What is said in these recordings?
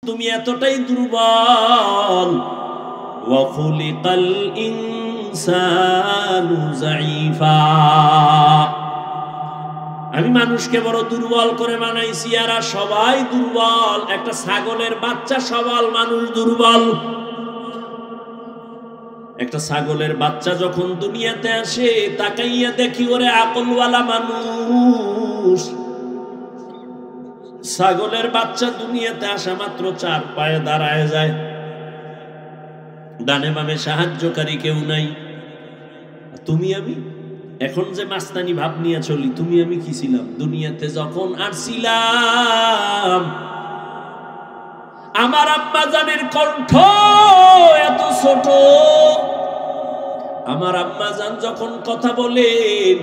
তুমি এতটাই দুর্বল। ওয়া খুলিকাল ইনসানু যায়ীফা, আমি মানুষকে বড় দুর্বল করে বানাইছি, আর সবাই দুর্বল। একটা ছাগলের বাচ্চা সবল, মানুষ দুর্বল। একটা ছাগলের বাচ্চা যখন দুনিয়াতে আসে, তাকাইয়া দেখি ওরে আকলওয়ালা মানুষ। ছাগলের বাচ্চা দুনিয়াতে আসা মাত্র 4 পায়ে দাঁড়ায় যায়, ডানে বামে সাহায্যকারী কেউ নাই। তুমি আমি এখন যে মাস্তানি ভাব নিয়ে চলি, তুমি আমি কি ছিলাম দুনিয়াতে যখন আসছিলাম? আমার আব্বা জানের কণ্ঠ এত ছোট, আমার আম্মা জান যখন কথা বলেন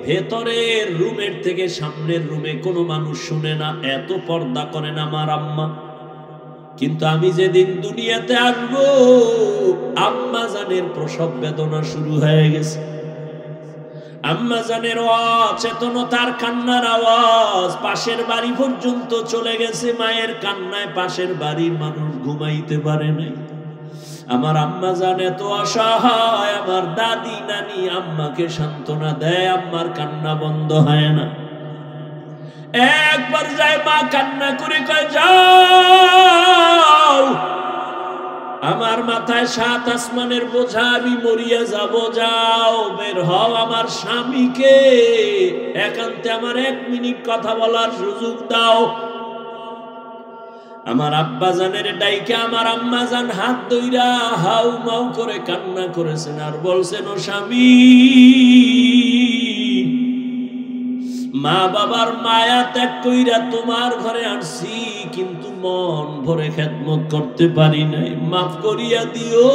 ভেতরের রুমের থেকে সামনের রুমে কোনো মানুষ শুনে না, এত পর্দা করেন আমার আম্মা। কিন্তু আমি যেদিন দুনিয়াতে আসবো, আম্মা জানের প্রসব বেদনা শুরু হয়ে গেছে। আম্মা জানের অচেতনতার কান্নার আওয়াজ পাশের বাড়ি পর্যন্ত চলে গেছে। মায়ের কান্নায় পাশের বাড়ির মানুষ ঘুমাইতে পারে নাই। আমার আম্মা জান এত অসহায়, আমার দাদি নানি আম্মাকে সান্ত্বনা দেয়, আম্মার কান্না বন্ধ হয় না। একবার যায় মা কান্না করে কয়, যাও, আমার মাথায় 7 আসমানের বোঝা, আমি মরিয়া যাব, যাও বের হও, আমার স্বামীকে একান্তে আমার 1 মিনিট কথা বলার সুযোগ দাও। আমার আব্বা জানের ডাইকে আমার আম্মা জান হাত ধইরা হাউ মাউ করে কান্না করেছেন, আর বলছেন, ও স্বামী, মা বাবার মায়া ত্যাগ কইরা তোমার ঘরে আসছি, কিন্তু মন ভরে খেদমত করতে পারি নাই, মাফ করিয়া দিও,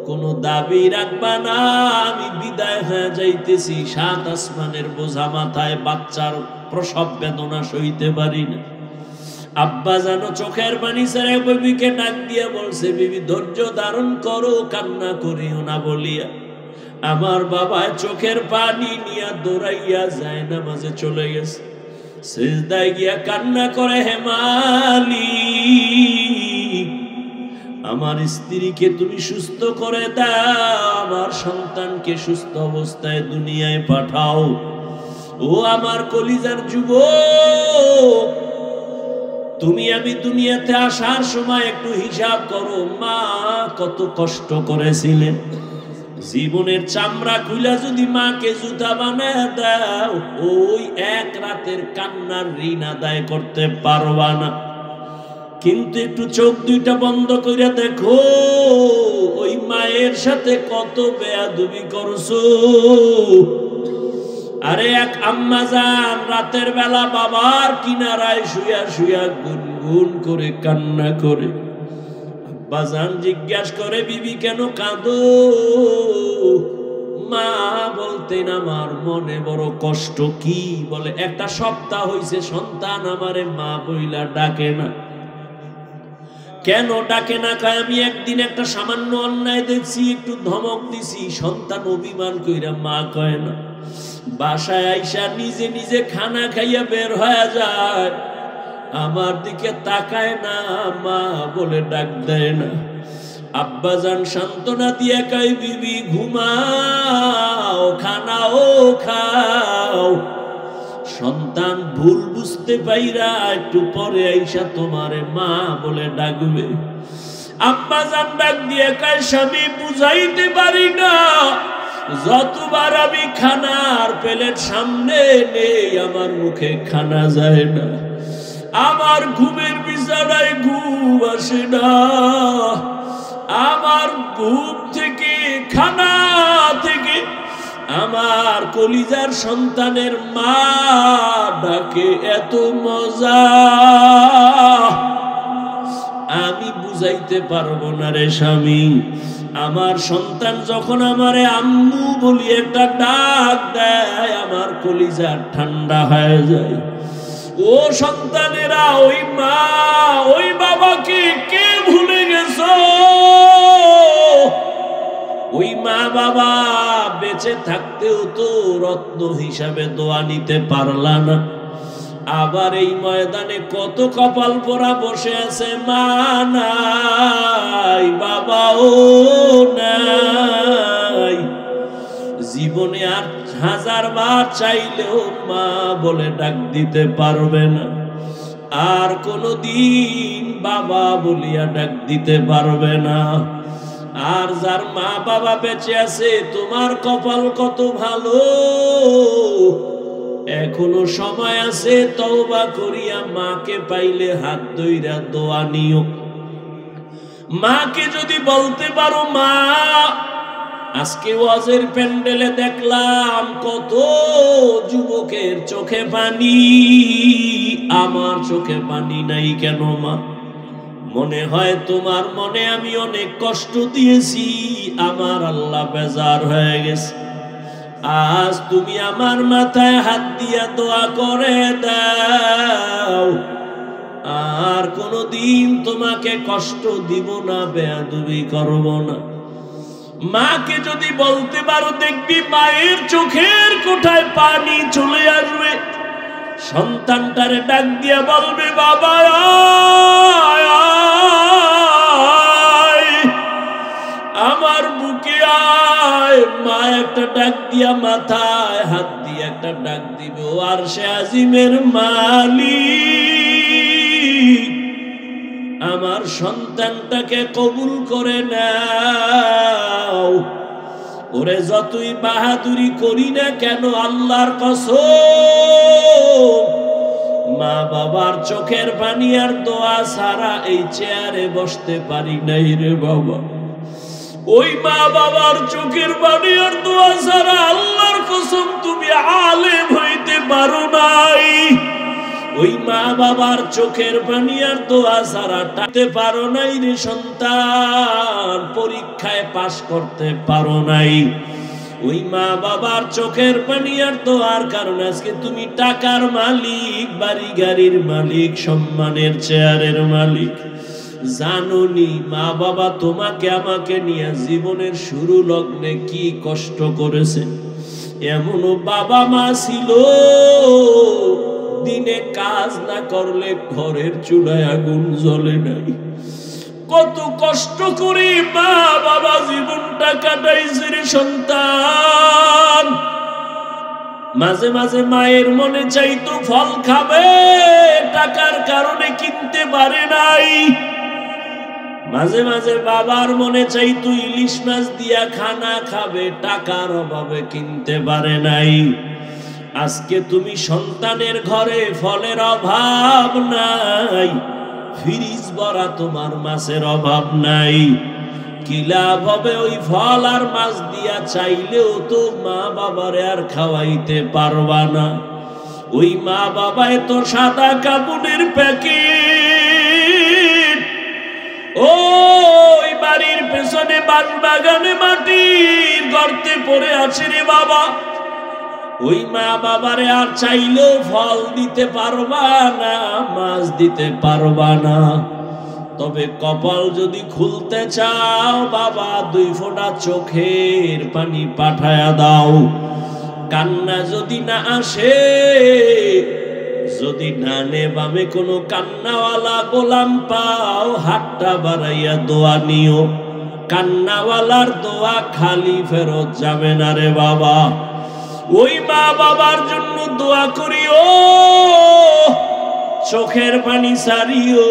কোনো দাবি রাখবা না, আমি বিদায় হয়ে যাইতেছি। 7 আসমানের বোঝা মাথায়, বাচ্চার প্রসব বেদনা সইতে পারি না। আব্বা জানো চোখের পানি ছেড়ে বিবিকে ডাক দিয়ে বলছে, বিবি ধৈর্য ধারণ করো, কান্না করিও না বলিয়া আমার বাবা চোখের পানি নিয়ে দৌড়াইয়া যায় নামাজে চলে গেছে। সিজদায় গিয়া কান্না করে, হে মালিক, আমার স্ত্রীকে তুমি সুস্থ করে দাও, আমার সন্তানকে সুস্থ অবস্থায় দুনিয়ায় পাঠাও। ও আমার কলিজার যুবক, তুমি আমি দুনিয়াতে আসার সময় একটু হিসাব করো, মা কত কষ্ট করেছিলেন। জীবনের চামড়া খুলে যদি মাকে জুতা বানায় দাও, ওই 1 রাতের কান্নার ঋণ আদায় করতে পারবা না। কিন্তু একটু চোখ দুইটা বন্ধ করে দেখো, ওই মায়ের সাথে কত বেয়াদবি করছো। আরে এক আম্মা জান রাতের বেলা বাবার কিনারায় শুয়া শুয়া গুনগুন করে কান্না করে। আব্বা জান জিজ্ঞাসা করে, বিবি কেন কাঁদো? মা বলতেন, আমার মনে বড় কষ্ট। কি বলে? 1 সপ্তাহ হইছে সন্তান আমারে মা বইলা ডাকে না। কেন ডাকে না? কয়, আমি একদিন একটা সামান্য অন্যায় দেখছি, একটু ধমক দিছি, সন্তান অভিমান কইরা মা কয় না। বাসায় আইসা নিজে নিজে খানা খাইয়া বের হয়ে যায়, আমার দিকে তাকায় না, মা বলে ডাক দেয় না। আব্বা জান সান্ত্বনা দিয়ে কয়, বিবি ঘুমাও, খানাও খাও। সন্তান ভুল বুঝতে পাইরা একটু পরে আইসা তোমারে মা বলে ডাকবে। আব্বা জান ডাক দিয়ে কয়, স্বামী বুঝাইতে পারি না, যতবার আমি খানার প্লেট সামনে নেই আমার মুখে খানা যায় না, আমার ঘুমের বিছানায় ঘুম আসে না, আমার ঘুম থেকে খানা থেকে আমার কলিজার সন্তানের মা ডাকে এত মজা, আমি বুঝাইতে পারবো না রে স্বামী। আমার সন্তান যখন আমারে আম্মু বলি একটা ডাক দেয়, আমার কলিজা ঠান্ডা হয়ে যায়। ও সন্তানেরা, ওই মা ওই বাবাকে কে ভুলে গেছো? ওই মা বাবা বেঁচে থাকতেও তো রত্ন হিসাবে দোয়া নিতে পারলা না। আবার এই ময়দানে কত কপাল পোড়া বসে আছে, মা নাই, বাবাও নাই। জীবনে আর 1000 বার চাইলেও মা বলে ডাক দিতে পারবে না, আর কোনদিন বাবা বলিয়া ডাক দিতে পারবে না। আর যার মা বাবা বেঁচে আছে, তোমার কপাল কত ভালো, এখনো সময় আছে, তওবা করিয়া মাকে পাইলে হাত ধইরা দোয়া নিও। মাকে যদি বলতে পারো, মা আজকে ওয়াজের প্যান্ডেলে দেখলাম কত যুবকের চোখে পানি, আমার চোখে পানি নাই কেন মা? মনে হয় তোমার মনে আমি অনেক কষ্ট দিয়েছি, আমার আল্লাহ বেজার হয়ে গেছে। আজ তুমি আমার মাথায় হাত দিয়া দোয়া করে দাও, আর কোনদিন তোমাকে কষ্ট দিব না, বেয়াদবি করব না। মাকে যদি বলতে পারো, দেখবি মায়ের চোখের কোঠায় পানি চলে আসবে। সন্তানটারে ডাক দিয়া বলবে, বাবা আমার বুকে আয়। মা একটা ডাক দিয়া মাথায় হাত দিয়ে একটা ডাক দিবে, আর সে আজিমের মালিক, আমার সন্তানটাকে কবুল করে নাও। ওরে যতই বাহাদুরি করি না কেন, আল্লাহর কসম, মা বাবার চোখের পানি আর দোয়া ছাড়া এই চেয়ারে বসতে পারি নাই রে বাবা। ওই মা বাবার চোখের পানি আর দোয়া ছাড়া আল্লাহর কসম তুমি আলেম হইতে পারো নাই। ওই মা বাবার চোখের পানি আর দোয়া ছাড়া টাকতে পারো নাই রে সন্তান, পরীক্ষায় পাশ করতে পারো নাই। ওই মা বাবার চোখের পানি আর দোয়ার কারণে আজকে তুমি টাকার মালিক, বাড়ি গাড়ির মালিক, সম্মানের চেয়ারের মালিক। জানোনি মা বাবা তোমাকে আমাকে নিয়ে জীবনের শুরু লগ্নে কি কষ্ট করেছে? এমনও বাবা মা ছিল, দিনে কাজ না করলে ঘরের চুলায় আগুন জ্বলে নাই। কত কষ্ট করে মা বাবা জীবনটা কাটাইছে রে সন্তান। মাঝে মাঝে মায়ের মনে চাইতো ফল খাবে, টাকার কারণে কিনতে পারে নাই। মাঝে মাঝে বাবার মনে চাইতো ইলিশ মাছ দিয়া খানা খাবে, টাকার অভাবে কিনতে পারে নাই। আজকে তুমি সন্তানের ঘরে ফলের অভাব নাই, ফ্রিজ ভরা তোমার মাছের অভাব নাই। কি লাভ হবে ওই ফল আর মাছ দিয়া? চাইলেও তো মা বাবারে আর খাওয়াইতে পারবা না। ওই মা বাবায় তো সাদা কাপড়ের প্যাকেট, ওই বাড়ির পেছনে বাগানে মাটির গর্তে পড়ে আছে রে বাবা। ওই মা বাবারে আর চাইলেও ফল দিতে পারবা না, মাছ দিতে পারবা না। তবে কপাল যদি খুলতে চাও বাবা, 2 ফোঁটা চোখের পানি পাঠায়া দাও। কান্না যদি না আসে, যদি ডানে বামে কোনো কান্নাওয়ালা গোলাম পাও, হাতটা বাড়াইয়া দোয়া নিও। কান্নাওয়ালার দোয়া খালি ফেরত যাবে না রে বাবা। ওই মা বাবার জন্য দোয়া করিও, চোখের পানি সারিও,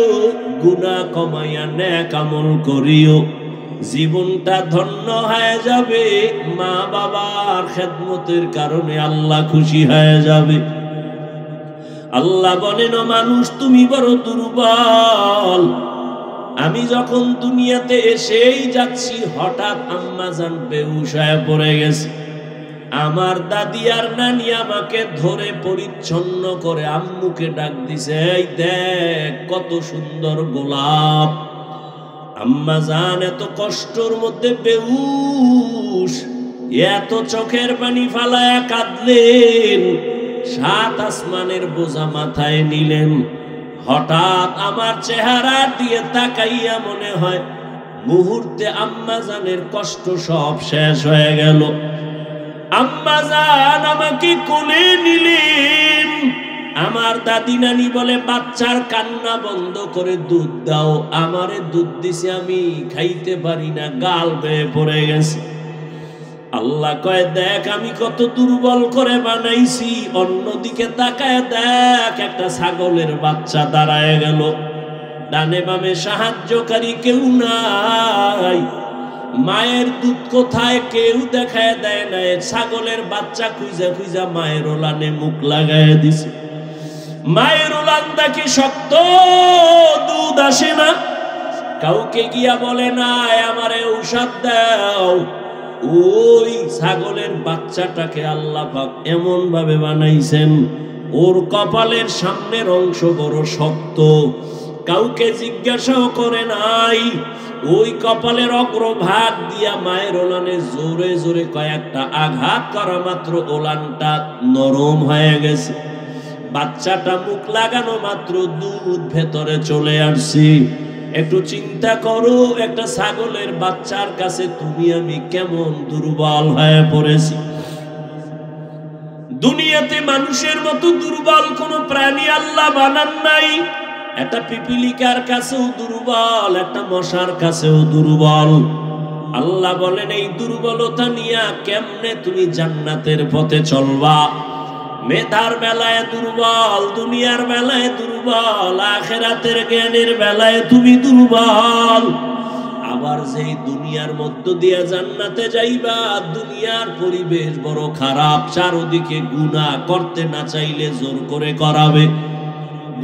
গুনাহ কমাইয়া নেক আমল করিও। জীবনটা ধন্য হয়ে যাবে, মা বাবার খেদমতের কারণে আল্লাহ খুশি হয়ে যাবে। আল্লাহ বলেন, মানুষ তুমি বড় দুর্বল। আমি যখন দুনিয়াতে এসেই যাচ্ছি, হঠাৎ আম্মাজান বেহুশ হয়ে পড়ে গেছে। আমার দাদি আর নানি আমাকে ধরে পরিচ্ছন্ন করে আম্মুকে ডাক দিছে, এই দেখ কত সুন্দর গোলাপ। আম্মাজান এত কষ্টের মধ্যে বেহুশ, এত চোখের পানি ফালায়া কাঁদলেন, 7 আসমানের বোঝা মাথায় নিলেন। হঠাৎ আমার চেহারা দিয়ে তাকাইয়া মনে হয় মুহূর্তে আম্মাজানের কষ্ট সব শেষ হয়ে গেল। আম্মাজান আমাকে কোলে নিলেন, আমার দাদি নানি বলে বাচ্চার কান্না বন্ধ করে দুধ দাও। আমারে দুধ দিছে, আমি খাইতে পারি না, গাল বেয়ে পড়ে গেছে। আল্লাহ কয় দেখ আমি কত দুর্বল করে বানাইছি। অন্যদিকে তাকায় দেখ একটা ছাগলের বাচ্চা দাঁড়ায় গেল, ডানে বামে সাহায্যকারী কেউ নাই। মায়ের দুধ কোথায় কেউ দেখায় দেয় না। ছাগলের বাচ্চা খুঁজা খুঁজা মায়ের ওলানে মুখ লাগায় দিছে। মায়ের ওলান দেখি শক্ত, দুধ আসে না। কাউকে গিয়া বলে না আমারে ঔষধ দাও। ওই ছাগলের বাচ্চাটাকে আল্লাহ পাক এমন ভাবে বানাইছেন, ওর কপালের সামনের অংশ বড় শক্ত, কাউকে জিজ্ঞাসাও করে নাই। ওই কপালের অগ্রভাগ দিয়া মায়ের ওলানে জোরে জোরে কয়েকটা আঘাত করা মাত্র ওলানটা নরম হয়ে গেছে। বাচ্চাটা মুখ লাগানো মাত্র দুধ ভেতরে চলে আসছে। একটু চিন্তা করো, একটা ছাগলের বাচ্চার কাছে তুমি আমি কেমন দুর্বল হয়ে পড়েছি। দুনিয়াতে মানুষের মতো দুর্বল কোন প্রাণী আল্লাহ বানান নাই। একটা পিপিলিকার কাছেও দুর্বল, একটা মশার কাছেও দুর্বল। আল্লাহ বলেন এই দুর্বলতা নিয়ে কেমনে তুমি জান্নাতের পথে চলবা। মেধার বেলায় দুর্বল, দুনিয়ার বেলায় দুর্বল, আখিরাতের জ্ঞানের বেলায় তুমি দুর্বল। আবার যেই দুনিয়ার মধ্য দিয়ে জান্নাতে যাইবা, দুনিয়ার পরিবেশ বড় খারাপ, চারদিকে গুনাহ, করতে না চাইলে জোর করে করাবে।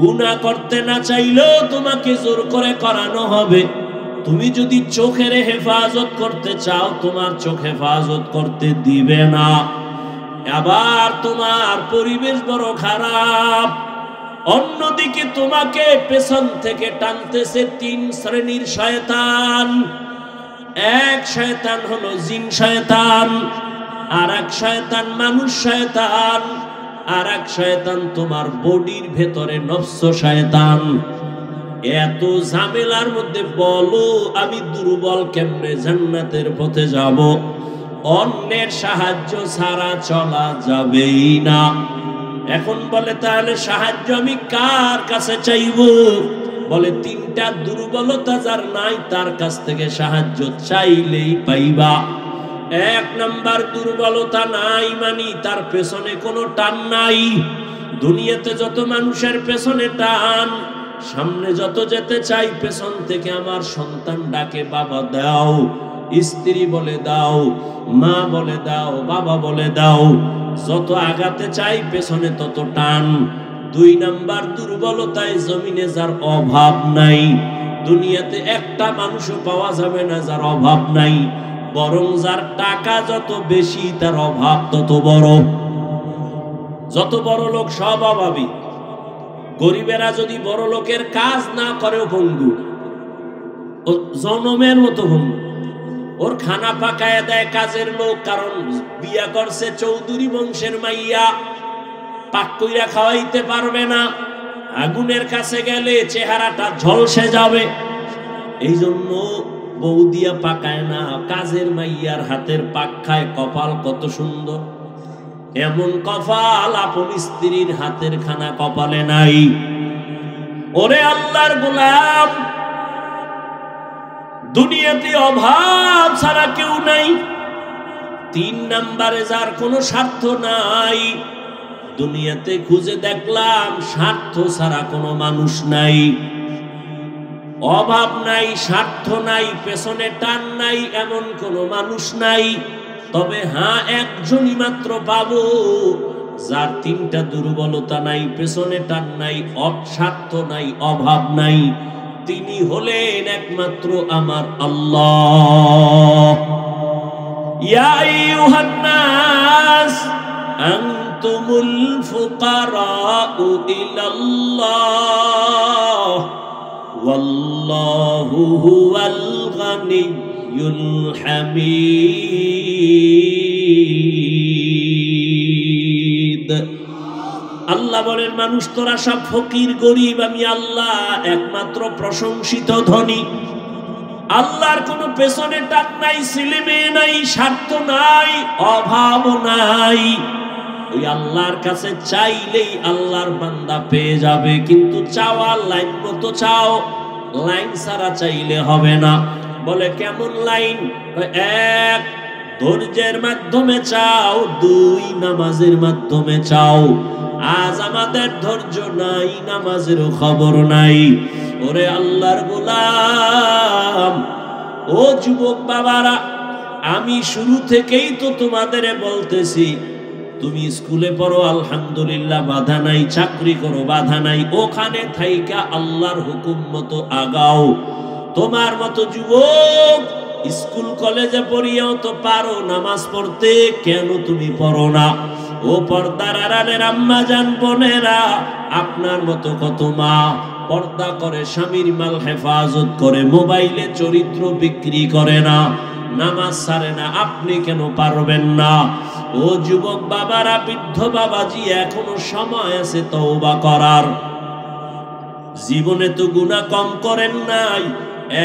গুনাহ করতে না চাইলেও তোমাকে জোর করে করানো হবে। তুমি যদি চোখের হেফাজত করতে চাও, তোমার চোখ হেফাজত করতে দিবে না। আবার তোমার পরিবেশ বড় খারাপ, অন্যদিকে তোমাকে পেছন থেকে টানতেছে তিন শ্রেণীর শয়তান। এক শয়তান হলো জিন শয়তান, আর এক শয়তান মানুষ শয়তান, আর এক শয়তান তোমার বডির ভেতরে নফস শয়তান। এত ঝামেলার মধ্যে বলো আমি দুর্বল কেমনে জান্নাতের পথে যাব? অন্যের সাহায্য ছাড়া চলা যাবেই না। এখন বলে তাহলে সাহায্য আমি কার কাছে চাইব? বলে তিনটা দুর্বলতা যার নাই তার কাছ থেকে সাহায্য চাইলেই পাইবা। এক নাম্বার দুর্বলতা নাই মানে তার পেছনে কোনো টান নাই। দুনিয়াতে যত মানুষের পেছনে টান, সামনে যত যেতে চাই পেছন থেকে আমার সন্তান ডাকে বাবা দাও, স্ত্রী বলে দাও, মা বলে দাও, বাবা বলে দাও, যত আগাতে চাই পেছনে তত টান। দুই নাম্বার দুর্বলতায় জমিনে যার অভাব নাই। দুনিয়াতে একটা মানুষও পাওয়া যাবে না যার অভাব নাই, বরং যার টাকা যত বেশি তার অভাব তত বড়। যত বড় লোক সব অভাবী। গরিবেরা যদি বড় লোকের কাজ না করেও ভঙ্গু, ও জনমের মতো ভঙ্গু। ওর খানা পাকায় দেয় কাজের লোক, কারণ বিয়া করছে চৌধুরী বংশের মাইয়া, পাক কইরা খাওয়াইতে পারবে না। আগুনের কাছে গেলে চেহারাটা ঝলসে যাবে, এই জন্য বউ দিয়া পাকায় না, কাজের মাইয়ার হাতের পাক খায়। কপাল কত সুন্দর, এমন কপাল আপন স্ত্রীর হাতের খানা কপালে নাই। ওরে আল্লাহর গোলাম, দুনিয়াতে অভাব ছাড়া কেউ নাই। তিন নাম্বারে যার কোনো স্বার্থ নাই। দুনিয়াতে খুঁজে দেখলাম স্বার্থ ছাড়া কোনো মানুষ নাই। অভাব নাই, স্বার্থ নাই, পেছনে টান নাই, এমন কোনো মানুষ নাই। তবে হ্যাঁ, একজনই মাত্র পাবো যার তিনটা দুর্বলতা নাই, পেছনে টান নাই, স্বার্থ নাই, অভাব নাই। তিনি হলেন একমাত্র আমার আল্লাহ। ইয়া আইয়ুহান নাস আনতুমুল ফুকারাউ ইলাল্লাহ ওয়াল্লাহু হুয়াল গানিয়্যুল হামিদ। আল্লাহ বলেন মানুষ তোরা সব ফকির গরিব, আমি আল্লাহ একমাত্র প্রশংসিত ধনী। আল্লাহর কোনো পেছনে টান নাই, ছেলে মেয়ে নাই, স্বার্থ নাই, অভাব নাই। ওই আল্লাহর কাছে চাইলেই আল্লাহর বান্দা পেয়ে যাবে, কিন্তু চাওয়ার লাইন মতো চাও, লাইন ছাড়া চাইলে হবে না। বলে কেমন লাইন? এক, ধৈর্যের মাধ্যমে চাও, দুই, নামাজের মাধ্যমে চাও। আজ আমাদের ধৈর্য নাই, নামাজেরও খবর নাই। ওরে আল্লাহর গোলাম, ও যুবক বাবারা, আমি শুরু থেকেই তো তোমাদের বলতেছি, তুমি স্কুলে পড়ো আলহামদুলিল্লাহ, বাধা নাই, চাকরি করো বাধা নাই, ওখানে থাইকা আল্লাহর হুকুম মতো আগাও। তোমার মতো যুবক স্কুল কলেজে পড়িয়াও তো পারো নামাজ পড়তে, কেন তুমি পড়ো না? ও পর্দার আড়ালের আম্মা জান বোনেরা, আপনার মতো কত মা পর্দা করে, স্বামীর মাল হেফাজত করে, মোবাইলে চরিত্র বিক্রি করে না, নামাজ ছাড়ে না, আপনি কেন পারবেন না? ও যুবক বাবারা, বৃদ্ধ বাবাজি, এখনো সময় আছে তওবা করার। জীবনে তো গুনাহ কম করেন নাই,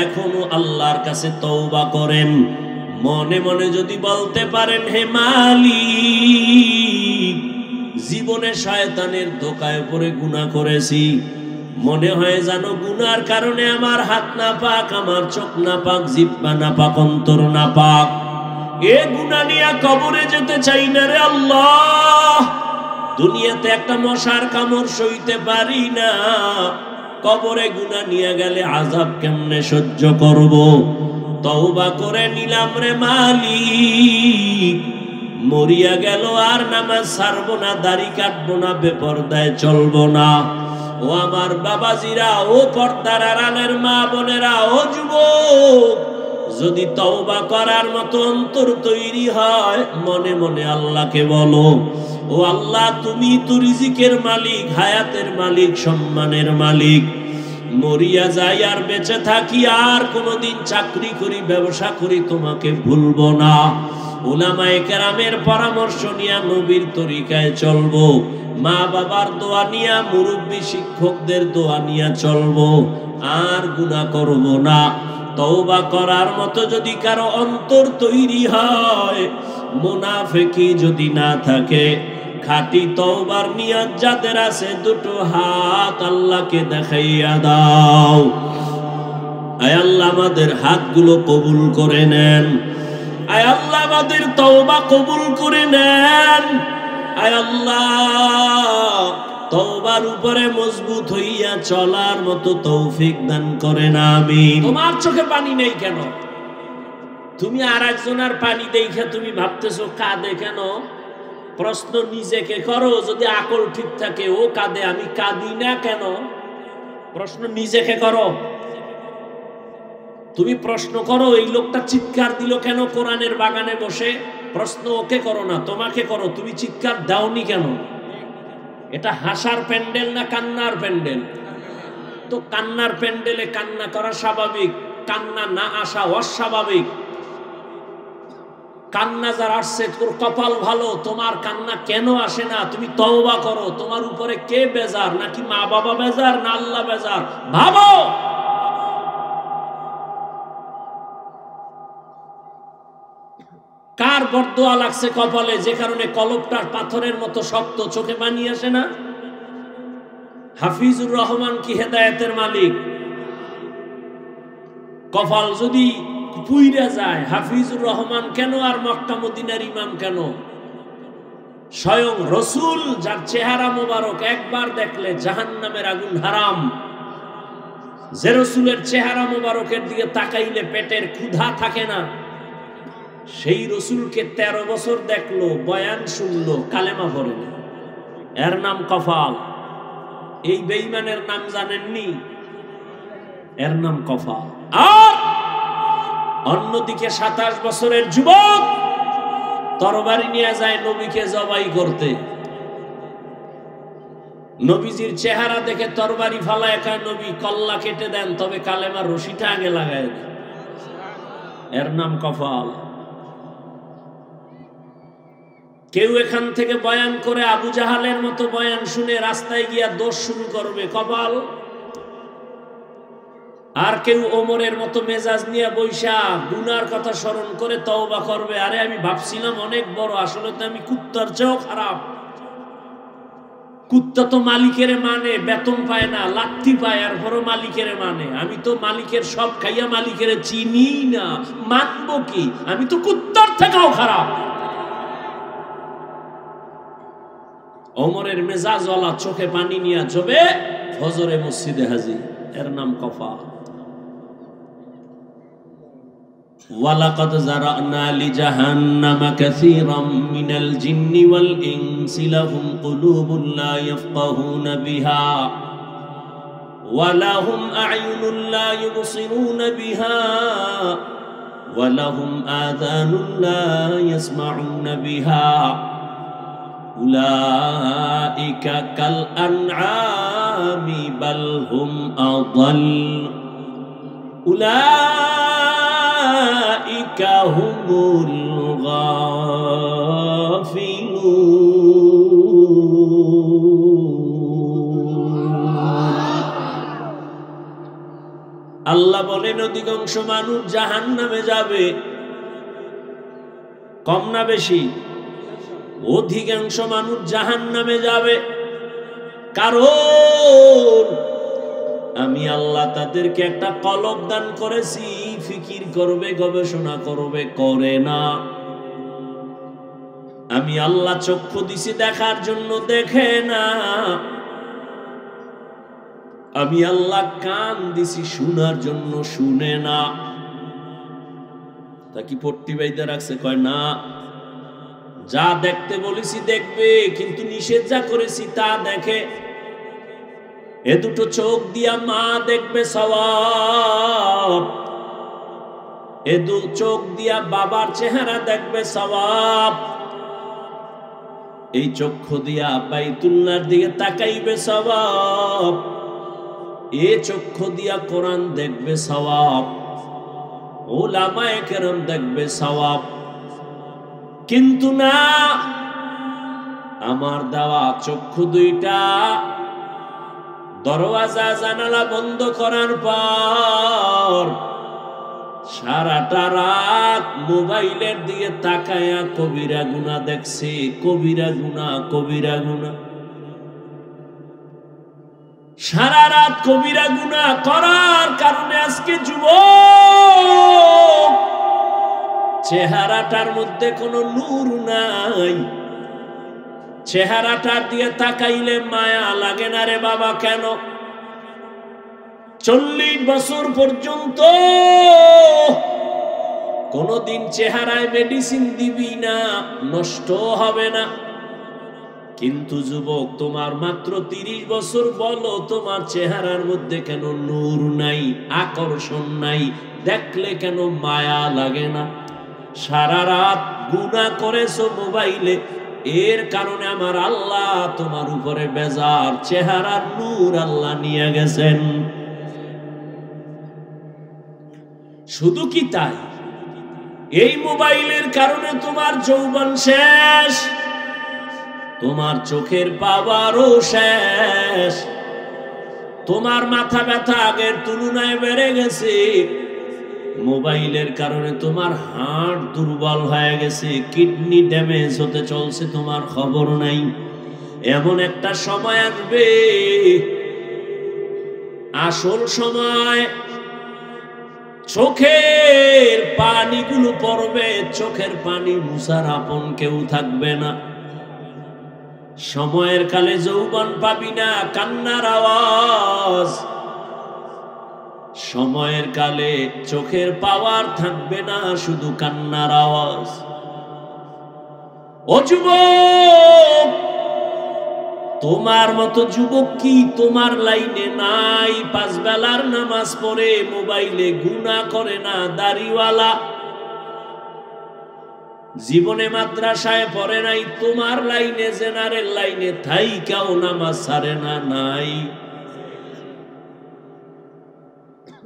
এখনো আল্লাহর কাছে তওবা করেন। মনে মনে যদি বলতে পারেন, হে মালিক, জীবনে শয়তানের ধোঁকায় পড়ে গুনাহ করেছি, মনে হয় জানো গুনার কারণে আমার হাত না পাক, আমার চোখ না পাক, জিহ্বা না পাক, অন্তর না পাক, এ গুনাহ নিয়ে কবরে যেতে চাই না রে আল্লাহ। দুনিয়াতে একটা মশার কামড় সইতে পারি না, কবরে গুনাহ নিয়ে গেলে আযাব কেমনে সহ্য করব? তওবা করে নিলাম রে মালিক, মরিয়া গেল আর নামাজ ছাড়বো না, দাড়ি কাটবো না, বেপরদায় চলবো না। ও আমার বাবাজিরা, ও পর্দার আড়ালের মা বোনেরা, ও যুবক, যদি তওবা করার মতো অন্তর তৈরি হয়, মনে মনে আল্লাহকে বলো, ও আল্লাহ, তুমি তো রিজিকের মালিক, হায়াতের মালিক, সম্মানের মালিক। মরিয়া যাই আর বেঁচে থাকি, আর কোনোদিন চাকরি করি, ব্যবসা করি, তোমাকে ভুলবো না। উলামায়ে কেরামের পরামর্শ নিয়ে নবীর তরিকায় চলবো, মা বাবার দোয়া নিয়া, মুরব্বী শিক্ষকদের দোয়া নিয়া চলবো, আর গুনাহ করব না। তওবা করার মতো যদি কারো অন্তর তৈরি হয়, মুনাফিকি যদি না থাকে, খাঁটি তওবার নিয়ত যাদের আছে, দুটো হাত আল্লাহকে দেখাইয়া দাও। আয় আল্লাহ, আমাদের হাতগুলো কবুল করে নেন। আয় আল্লাহ, আমাদের তওবা কবুল করে নেন। আয় আল্লাহ, তওবার উপরে মজবুত হইয়া চলার মতো তৌফিক দান করেন, আমিন। তোমার চোখে পানি নেই কেন? তুমি আর একজনের পানি দেখে তুমি ভাবতেছো কাঁদে কেন? প্রশ্ন নিজেকে করো, যদি আকল ঠিক থাকে, ও কাঁদে, আমি কাঁদি না কেন? প্রশ্ন নিজেকে করো। তুমি প্রশ্ন করো, এই লোকটা চিৎকার দিল কেন কোরআনের বাগানে বসে? প্রশ্ন ওকে করো না, তোমাকে করো, তুমি চিৎকার দাওনি কেন? এটা হাসার প্যান্ডেল না কান্নার প্যান্ডেল? তো কান্নার প্যান্ডেলে কান্না করা স্বাভাবিক, কান্না না আসা অস্বাভাবিক। কান্না যার আসছে, তোর কপাল ভালো, তোমার কান্না কেন আসে না? তুমি তওবা করো। তোমার উপরে কে বেজার? নাকি মা বাবা বেজার, না আল্লাহ বেজার? ভাবো। কার বরদোয়া লাগছে কপালে, যে কারণে কলবটা পাথরের মতো শক্ত, চোখে পানি আসে না? হাফিজুর রহমান কি হেদায়েতের মালিক? কপাল যদি পুইরা যায়, হাফিজুর রহমান কেন আর মক্কা মদিনার ইমাম কেন? স্বয়ং রসুল, যার চেহারা মোবারক একবার দেখলে জাহান্নামের আগুন হারাম, যে রসুলের চেহারা মোবারকের দিকে তাকাইলে পেটের ক্ষুধা থাকে না, সেই রসুলকে 13 বছর দেখলো, বয়ান শুনলো, কালেমা পড়ে না, এর নাম কপাল। এই বেঈমানের নাম জানেননি? এর নাম কপাল। আর অন্যদিকে 27 বছরের যুবক তরবারি নিয়ে যায় নবীকে জবাই করতে। নবীজির চেহারা দেখে তরবারি ফালায়, একা নবী কল্লা কেটে দেন, তবে কালেমার রশিটা আগে লাগায় দেন। এর নাম কপাল। কেউ এখান থেকে বয়ান করে আবু জাহালের মতো বয়ান শুনে রাস্তায় গিয়া দোষ শুরু করবে, কপাল। আর কেউ ওমরের মতো মেজাজ নিয়ে বৈশা গুনার কথা স্মরণ করে তওবা করবে, আরে আমি ভাবছিলাম অনেক বড়, আসলে তো আমি কুত্তার চেয়েও খারাপ। কুত্তা তো মালিকের মানে, বেতন পায় না, লাত্তি পায়, আর বড় মালিকের মানে। আমি তো মালিকের সব খাইয়া মালিকের চিনি না, মানবো কি? আমি তো কুত্তার থেকেও খারাপ। ওমরের মেজাজওয়ালা চোখে পানি নিয়ে যাবে ফজরে মসজিদে হাজির, এর নাম কফা। ওয়ালাকাদ যারানা লিজাহান্নামা কাসীরাম মিনাল জিন্নি ওয়াল ইনসি লাহুম কুলুবুন লা ইয়াফকাহুনা বিহা ওয়া লাহুম আ'য়ুনুন লা ইউবসিরুনা বিহা ওয়া লাহুম আযানুন লা ইয়াসমাউনা বিহা উলাইকা কাল আনআমি বাল হুম আযাল উলাইকা হুমুল গাফিলুন। আল্লাহ বলেন অধিকাংশ মানুষ জাহান্নামে যাবে। কম না বেশি? অধিকাংশ মানুষ জাহান্নামে যাবে। কারণ আমি আল্লাহ তাদেরকে একটা কলব দান করেছি, ফিকির করবে, গবেষণা করবে, করে না। আমি আল্লাহ চক্ষু দিছি দেখার জন্য, দেখে না। আমি আল্লাহ কান দিছি শোনার জন্য, শুনে না। তা কি পট্টি বাইদা রাখছে? কয় না, যা দেখতে বলেছি দেখবে, কিন্তু নিষেধ যা করেছি তা দেখে। এ দুটো চোখ দিয়া মা দেখবে সওয়াব, এ দু চোখ দিয়া বাবার চেহারা দেখবে সওয়াব, এই চক্ষু দিয়া বাইতুল্লাহর দিকে তাকাইবে সওয়াব, এ চক্ষু দিয়া কোরআন দেখবে সওয়াব, উলামায়ে কেরাম দেখবে সওয়াব। কিন্তু না, আমার দেওয়া চক্ষু দুইটা দরওয়াজা জানালা বন্ধ করার পর সারাটা রাত মোবাইলের দিকে তাকায়া কবিরা গুনাহ দেখছে, কবিরা গুনাহ, কবিরা গুনাহ। সারা রাত কবিরা গুনাহ করার কারণে আজকে যুবক চেহারাটার মধ্যে কোনো নূর নাই। চেহারাটার দিয়ে তাকাইলে মায়া লাগে না রে বাবা। কেন? 40 বছর পর্যন্ত কোনদিন চেহারায় মেডিসিন দিবি না, নষ্ট হবে না। কিন্তু যুবক, তোমার মাত্র 30 বছর, বলো তোমার চেহারার মধ্যে কেন নূর নাই, আকর্ষণ নাই, দেখলে কেন মায়া লাগে না? সারা রাত গুনাহ করেছো মোবাইলে, এর কারণে আমার আল্লাহ তোমার উপরে বেজার, চেহারার নূর আল্লাহ নিয়ে গেছেন। শুধু কি তাই, এই মোবাইলের কারণে তোমার যৌবন শেষ, তোমার চোখের পাওয়ারও শেষ, তোমার মাথা ব্যথা আগের তুলনায় বেড়ে গেছে। মোবাইলের কারণে তোমার হার্ট দুর্বল হয়ে গেছে, কিডনি ড্যামেজ হতে চলছে, তোমার খবর নাই। এমন একটা সময় আসবে, আসল সময়, চোখের পানিগুলো পড়বে, চোখের পানি মুছার আপন কেউ থাকবে না। সময়ের কালে যৌবন পাবি না, কান্নার আওয়াজ। সময়ের কালে চোখের পাওয়ার থাকবে না, শুধু কান্নার আওয়াজ। ও যুবক, তোমার মতো যুবক কি তোমার লাইনে নাই? 5 বেলার নামাজ পড়ে মোবাইলে গুনাহ করে না, দাড়িওয়ালা, জীবনে মাদ্রাসায় পড়ে নাই, তোমার লাইনে, জেনারেল লাইনে থাইকাও নামাজ ছাড়ে না, নাই।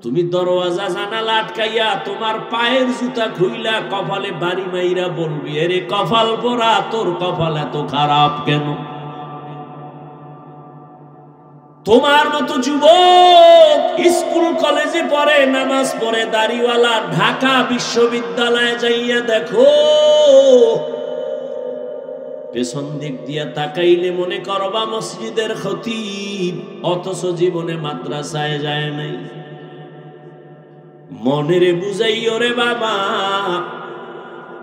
তুমি দরওয়াজা জানালা আটকাইয়া তোমার পায়ের জুতা খুইলা কপালে বাড়ি মাইরা বলবি, এরে কপাল পোড়া, তোর কপাল এত খারাপ কেন? তোমার মতো যুবক স্কুল কলেজে পড়ে, নামাজ পড়ে, দাড়িওয়ালা, ঢাকা বিশ্ববিদ্যালয়ে যাইয়া দেখো পেছন দিক দিয়া তাকাইলে মনে করবা মসজিদের খতিব, অথচ জীবনে মাদ্রাসায় যায় নাই। মনেরে বুঝাইও রে বাবা,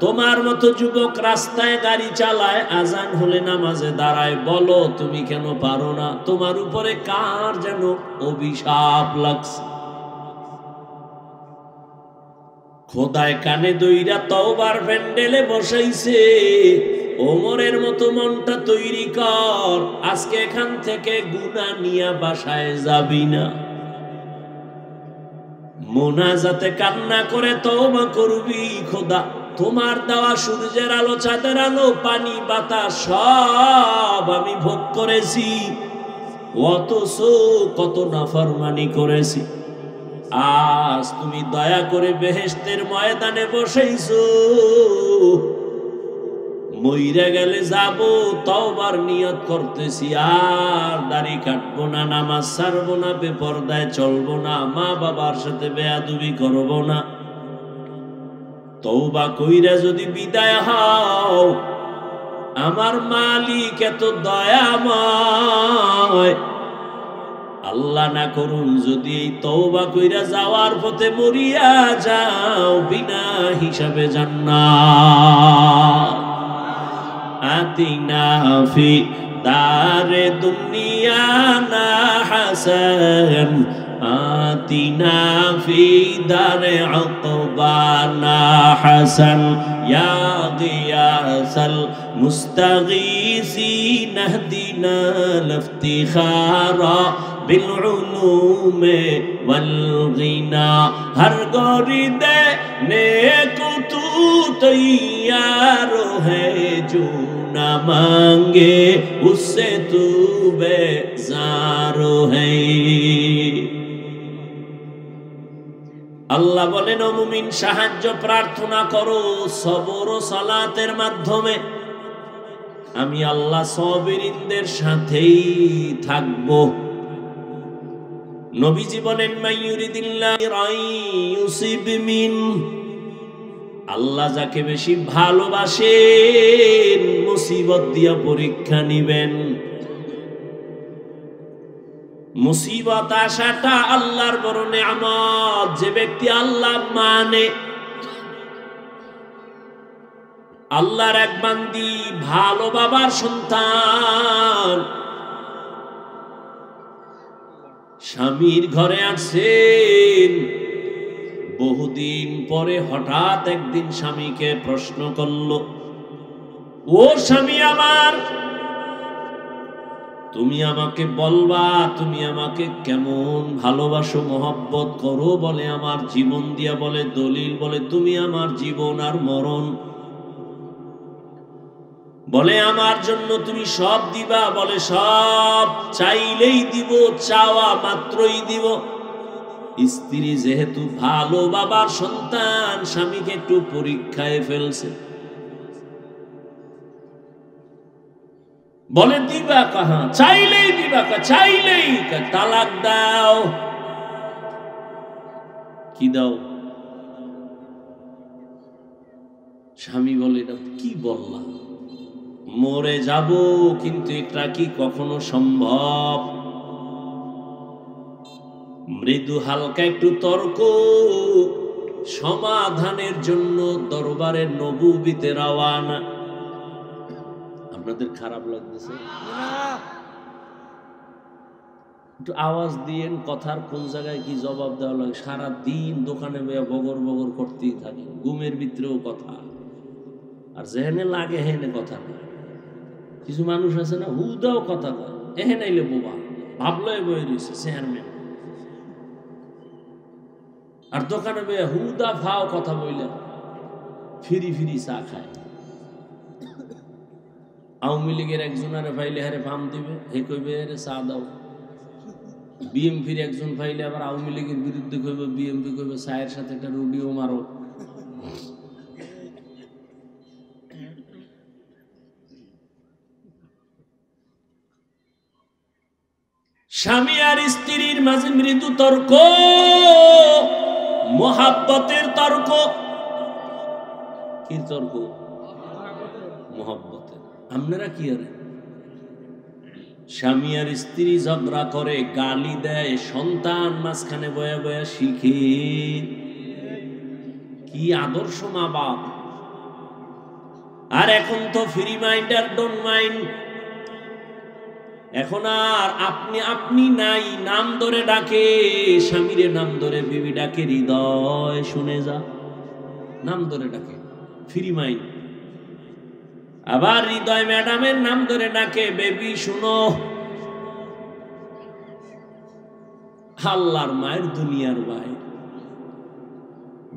তোমার মতো যুবক রাস্তায় গাড়ি চালায়, আজান হলে নামাজে দাঁড়ায়, বলো তুমি কেন পারো না? তোমার উপরে কার যেন অভিশাপ লাগছে। খোদায় কানে দইরা তওবার প্যান্ডেলে বসাইছে, ওমরের মতো মনটা তৈরি কর, আজকে এখান থেকে গুনাহ নিয়া বাসায় যাবি না। মোনাজাতে কান্না করে তওবা করবি, খোদা তোমার দেওয়া সূর্যের আলো, চাঁদের আলো, পানি, বাতাস সব আমি ভোগ করেছি, অথচ কত নাফরমানি করেছি। আজ তুমি দয়া করে বেহেশতের ময়দানে বসাইছো, মইরা গেলে যাব, তওবার নিয়ত করতেছি, আর দাড়ি কাটবো না, নামাজ ছাড়বো না, বেপরদায় চলবো না, মা বাবার সাথে বেয়াদবি করবো না। তওবা কইরা যদি বিদায় হও, আমার মালিক এত দয়াময়, আল্লাহ না করুন যদি এই তওবা কইরা যাওয়ার পথে মরিয়া যাও, বিনা হিসাবে জান্নাত। আতিনা ফি দারে দুনিয়া না হাসান, আতিনা ফি দারে আকবানা হাসান, ইয়া গিয়াসাল মুস্তাগীসিন ইহদিনা লিফতিখারা بالعلوم والغنى ہر گوری دینے کو تو تیار ہے، جو نہ مانگے اس سے تو بیزار ہے۔ আল্লাহ বলেন, ও মুমিন সাহায্য প্রার্থনা করো সবর ও সালাতের মাধ্যমে, আমি আল্লাহ সাবিরিনদের সাথেই থাকবো। নবীজি বলেন, মাইয়ুরিদিল্লাহু রাইয়ুসিব মিন, আল্লাহ যাকে বেশি ভালোবাসেন মুসিবত দিয়া পরীক্ষা নিবেন। মুসিবত আসাটা আল্লাহর বড় নেয়ামত। যে ব্যক্তি আল্লাহ মানে, আল্লাহর এক বান্দি, ভালো বাবার সন্তান, স্বামীর ঘরে আসছেন, বহুদিন পরে হঠাৎ একদিন স্বামীকে প্রশ্ন করল, ও স্বামী আমার, তুমি আমাকে বলবা তুমি আমাকে কেমন ভালোবাসো, মহব্বত করো? বলে আমার জীবন দিয়া, বলে দলিল, বলে তুমি আমার জীবন আর মরণ, বলে আমার জন্য তুমি সব দিবা, বলে সব, চাইলেই দিব, চাওয়া মাত্রই দিব। স্ত্রী যেহেতু ভালো বাবার সন্তান, স্বামীকে একটু পরীক্ষায় ফেলছে, বলে দিবা কাহা, চাইলেই দিবা, চাইলেই, তালাক দাও। কি দাও? স্বামী বলে, এটা কি বললাম, মরে যাব, কিন্তু এটা কি কখনো সম্ভব? মৃদু হালকা একটু তর্ক সমাধানের জন্য দরবারের নবুবীতে রওয়ানা। আপনাদের খারাপ লাগতেছে? একটু আওয়াজ দিয়েন, কথার কোন জায়গায় কি জবাব দেওয়া লাগে। সারা দিন দোকানে বগর বগর করতেই থাকি, ঘুমের ভিতরেও কথা, আর যেহেনে লাগে হেনে কথা নেই। কিছু মানুষ আছে না, হুদাও কথা কয়, এহে নাইলে বোবা, ভাবলয় বয়ে রয়েছে চেয়ারম্যান, আর দোকানে বইয়া হুদা ফাও কথা বইলে ফিরি ফিরি চা খায়। আওয়ামী লীগের একজনের ফাইলে হারে ফার্ম দিবে, হে কইবে হারে চা দাও। বিএমপির একজন ফাইলে আবার আওয়ামী লীগের বিরুদ্ধে কইবে, বিএমপি কইবে চায়ের সাথে একটা রুডিও মারো। স্বামী আর স্ত্রীর মাঝে মৃদু তর্ক, মোহাব্বতের তর্ক। কি তর্ক? মোহাব্বতের। আপনারা কি আর স্বামী আর স্ত্রী ঝগড়া করে, গালি দেয়, সন্তান মাঝখানে বয়া বয়া শিখে। কি আদর্শ মা বাপ! আর এখন তো ফ্রি মাইন্ড আর ডোন্ট মাইন্ড। এখন আর আপনি আপনি নাই, নাম ধরে ডাকে, স্বামীরে নাম ধরে, বিবি ডাকে হৃদয় শুনে যা, নাম ধরে ডাকে, ফ্রি মাইন্ড। আবার হৃদয় ম্যাডামের নাম ধরে ডাকে, বেবি শুনো। আল্লাহর মায়ের দুনিয়ার ভাই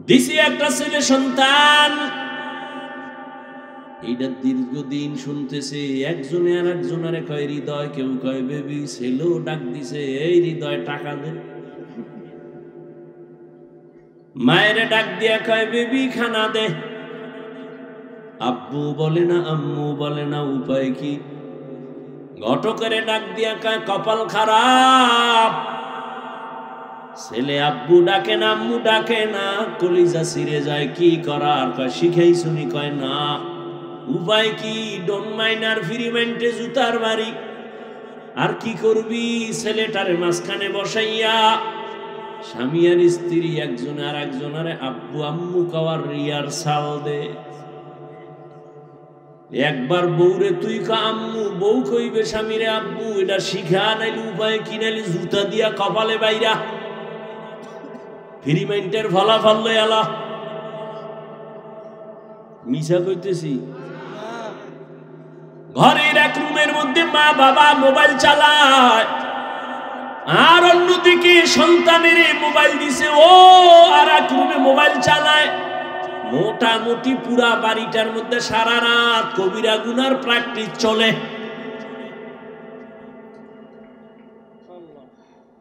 দিছি একটা ছেলে সন্তান, এইটা দীর্ঘদিন শুনতেছে। একজনে আর একজনের কয় হৃদয়, কেউ কয় বেবি। ছেলেও ডাক দিছে, এই হৃদয় টাকা দে। মায়ের ডাক দিয়া কয় বেবি খানা দে। আব্বু বলে না, আম্মু বলে না, উপায় কি? ঘটকের ডাক দিয়া কয় কপাল খারাপ, ছেলে আব্বু ডাকে না, আম্মু ডাকে না, কলিজা ছিঁড়ে যায়, কি করার? কয় শিখাই শুনি, কয় না, উপায় কি? ডোন্ট মাইন্ড আর ফ্রি মাইন্ডে জুতার বাড়ি। আর কি করবি? ছেলেটারে মাঝখানে বসাইয়া স্বামী আর স্ত্রী একজনে আর একজনের আব্বু আম্মু কাওয়ার রিহার্সাল দে। একবার বউরে তুই কা আম্মু, বউ কইবে স্বামীরে আব্বু। এটা শিখা, নাইলে উপায় কি? নাইলে জুতা দিয়া কপালে বাইরা। ফ্রি মাইন্ডের ফলাফল লই আলা। মিছা কইতেছি? ঘরের এক রুমের মধ্যে মা বাবা মোবাইল চালায়, আর অন্যদিকে সন্তানের মোবাইল দিছে, ও আর এক রুমে মোবাইল চালায়। মোটামুটি পুরা বাড়িটার মধ্যে সারা রাত কবিরা গুনার প্র্যাকটিস চলে।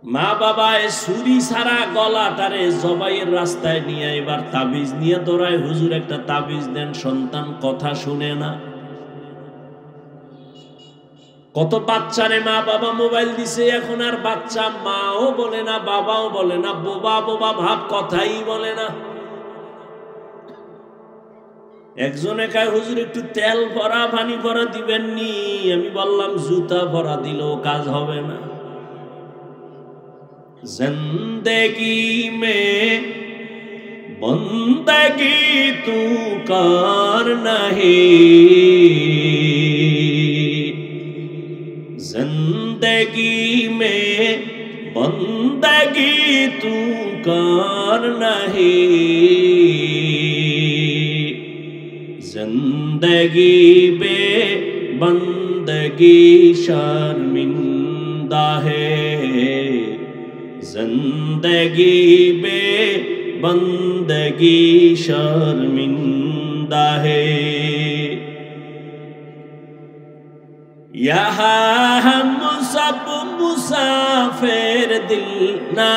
মা বাবা ছুরি সারা গলাটারে জবাইয়ের রাস্তায় নিয়ে এবার তাবিজ নিয়ে দৌড়ায়, হুজুর একটা তাবিজ দেন। সন্তান কথা শুনে না। কত বাচ্চারে মা বাবা মোবাইল দিছে, এখন আর বাচ্চা মাও বলে না, বাবাও বলে না, বোবা বোবা ভাব, কথাই বলে না। একজনে কয় হুজুর একটু তেল ভরা পানি ভরা দিবেন নি? আমি বললাম জুতা ভরা দিলেও কাজ হবে না। জিন্দেগি মে বন্দগি তু কার নাহি, जिंदगी में बंदगी तू कर नहीं, जिंदगी बे बंदगी शर्मिंदा है, जिंदगी बे बंदगी शर्मिंदा है। यहाँ हम सब मुसाफिर, दिल ना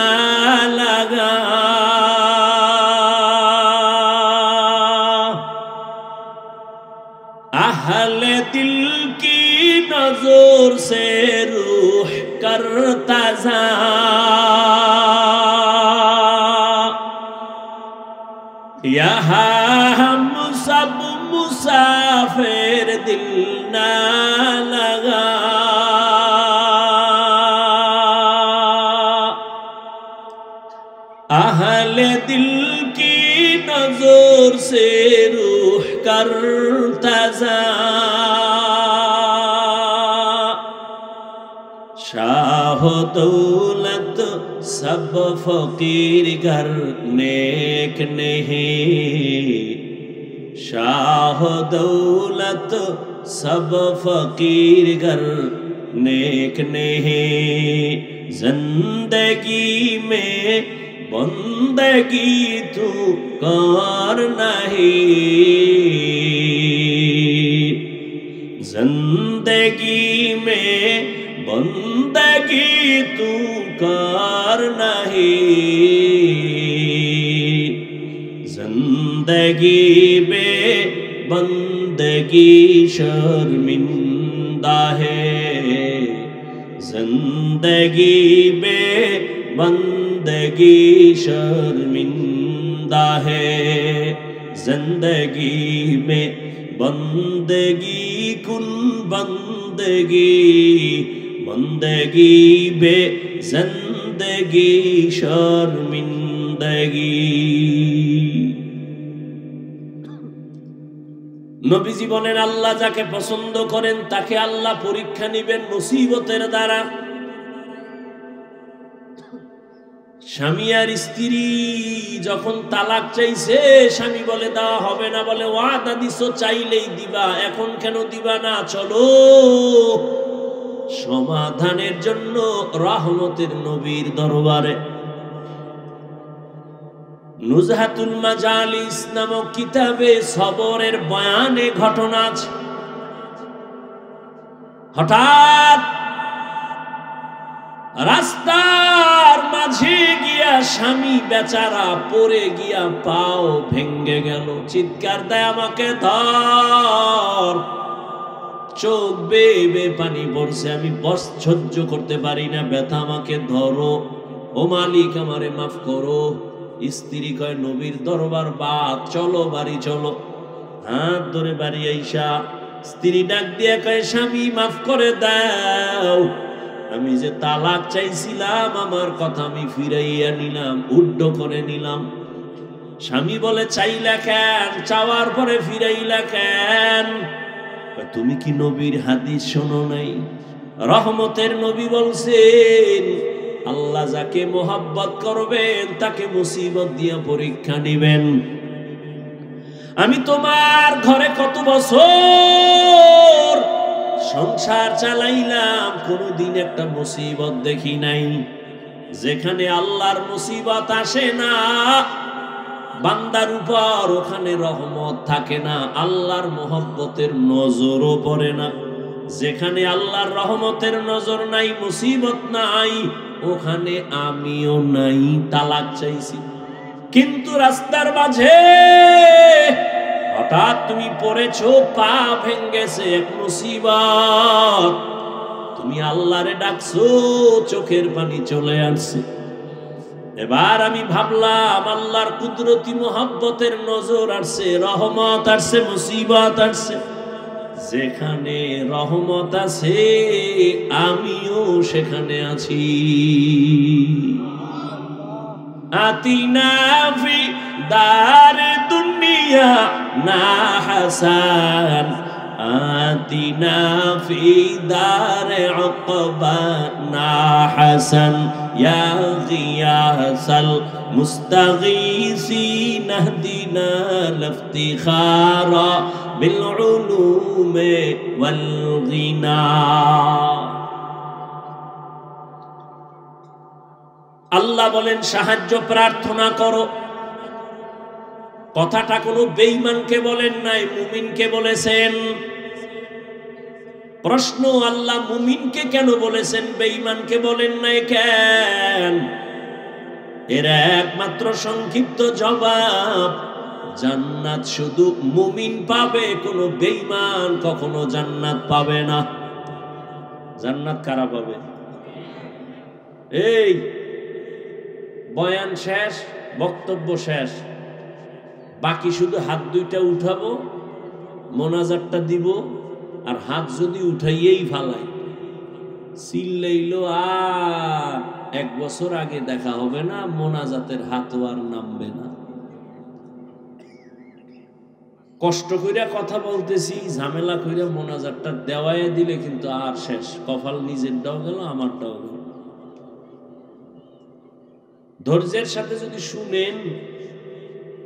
लगा, अहले दिल की नजर से रूह करता जा, यहाँ हम सब मुसाफिर, दिल ना लगा, अहले दिल की नजर से रूह करता जा, शाह दौलत सब फकीर घर नेक नहीं, शाह दौलत सब फकीर घर नेक नहीं, जिंदगी में बंदगी तू कर नहीं, जिंदगी में बंदगी तू कर नहीं, जिंदगी में बंदगी शर्मिंदा है, जिंदगी में बंदगी शर्मिंदा है, जिंदगी में বন্দেগি কুন বন্দেগি, বন্দেগি বে জিন্দেগি শর্মিন্দগি। নবীজি বলেন আল্লাহ যাকে পছন্দ করেন তাকে আল্লাহ পরীক্ষা নিবেন মুসিবতের দ্বারা। স্বামী আর স্ত্রী যখন তালাক চাইছে, স্বামী বলে দেওয়া হবে না, বলে ওয়াদা দিছো চাইলেই দিবা, এখন কেন দিবা না, চলো সমাধানের জন্য রহমতের নবীর দরবারে। নুজহাতুল মাজালিস নামক কিতাবে সবরের বয়ানে ঘটনা আছে। হঠাৎ রাস্তার মাঝে গিয়া স্বামী বেচারা পড়ে গিয়া পাও ভেঙ্গে গেল, চিৎকার দেয় আমাকে ধর। চোখ বেয়ে পানি পড়ছে, আমি বস সহ্য করতে পারি না, ব্যথা, আমাকে ধরো, ও মালিক আমারে মাফ করো। স্ত্রী কয় নবীর দরবার বাদ, চলো বাড়ি চলো। হাত ধরে বাড়ি আইসা স্ত্রী ডাক দিয়ে কয় স্বামী মাফ করে দাও, আমি যে তালাক চাইছিলাম আমার কথা আমি ফিরাইয়া নিলাম, উড্ড করে নিলাম। স্বামী বলে চাইলা কেন, চাওয়ার পরে ফিরাইলা কেন? তুমি কি নবীর হাদিস শোনো নাই? রহমতের নবী বলছেন আল্লাহ যাকে মোহাব্বত করবেন তাকে মুসিবত দিয়া পরীক্ষা নিবেন। আমি তোমার ঘরে কত বছর সংসার চালাইলাম, কোনদিন একটা মুসিবত দেখি নাই। যেখানে আল্লাহর মুসিবত আসে না বান্দার উপর, ওখানে রহমত থাকে না, আল্লাহর মোহব্বতের নজরও পড়ে না। যেখানে আল্লাহর রহমতের নজর নাই, মুসিবত নাই, ওখানে আমিও নাই। তালাক চাইছি, কিন্তু রাস্তার মাঝে হঠাৎ তুমি পড়েছো, পা ভেঙ্গেছে, এক মুসিবত, তুমি আল্লাহরে ডাকছো, চোখের পানি চলে আসছে। এবার আমি ভাবলাম আল্লাহর কুদরতি মোহাব্বতের নজর আসছে, রহমত আসছে, মুসিবত আসছে। যেখানে রহমত আছে আমিও সেখানে আছি। আতিনা ফি দার দুনিয়া না হাসান, আতিনা ফি দার উকবা না হাসান, ইয়া গিয়াসাল মুস্তাগীসিন ইহদিনা লিফতিখারা বিল উলুমি ওয়াল গিনা। আল্লাহ বলেন সাহায্য প্রার্থনা করো। কথাটা কোনো বেঈমানকে বলেন নাই, মুমিনকে বলেছেন। প্রশ্ন, আল্লাহ মুমিনকে কেন বলেছেন, বেঈমানকে বলেন নাই কেন? এর একমাত্র সংক্ষিপ্ত জবাব, জান্নাত শুধু মুমিন পাবে, কোনো বেঈমান কখনো জান্নাত পাবে না। জান্নাত কারা পাবে? এই বয়ান শেষ, বক্তব্য শেষ, বাকি শুধু হাত দুইটা উঠাবো, মোনাজাতটা দিব, আর হাত যদি উঠাইয়েই ফালাই চিল্লাইলো আর 1 বছর আগে দেখা হবে না, মোনাজাতের হাতও আর নামবে না। কষ্ট কইরা কথা বলতেছি, ঝামেলা কইরা মোনাজাতটা দেওয়ায় দিলে কিন্তু আর শেষ, কপাল নিজেরটাও গেল, আমারটাও গেল। ধৈর্যের সাথে যদি শুনেন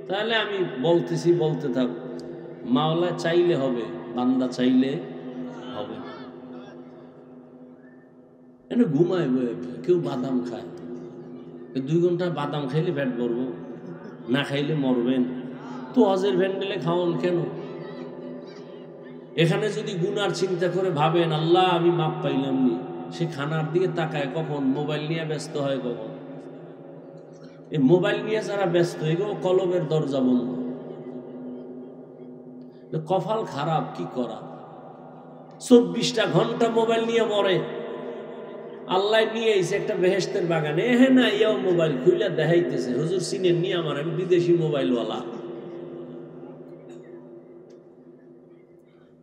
তাহলে আমি বলতেছি, বলতে থাক। মাওলা চাইলে হবে, বান্দা চাইলে হবে। এনে ঘুমায় বয়ে, কেউ বাদাম খায়, 2 ঘন্টা বাদাম খাইলে পেট ভরবো, না খাইলে মরবেন। তো হজের ভ্যান্ডেলে খাওয়ান কেন? এখানে যদি গুনার চিন্তা করে ভাবেন আল্লাহ আমি মাপ পাইলাম নি, সে খানার দিকে তাকায় কখন? মোবাইল নিয়ে ব্যস্ত হয় কখন? এই মোবাইল নিয়ে যারা ব্যস্ত, এগুলো কলবের দরজা বন্ধ। কপাল খারাপ, কি করা? 24টা ঘন্টা মোবাইল নিয়ে মরে। আল্লাহ নিয়ে এসে একটা বেহেশতের বাগানে, হ্যাঁ না, ইয়াও মোবাইল খুইলা দেখাইতেছে, হুজুর চিনেন নি আমার, আমি বিদেশি মোবাইলওয়ালা।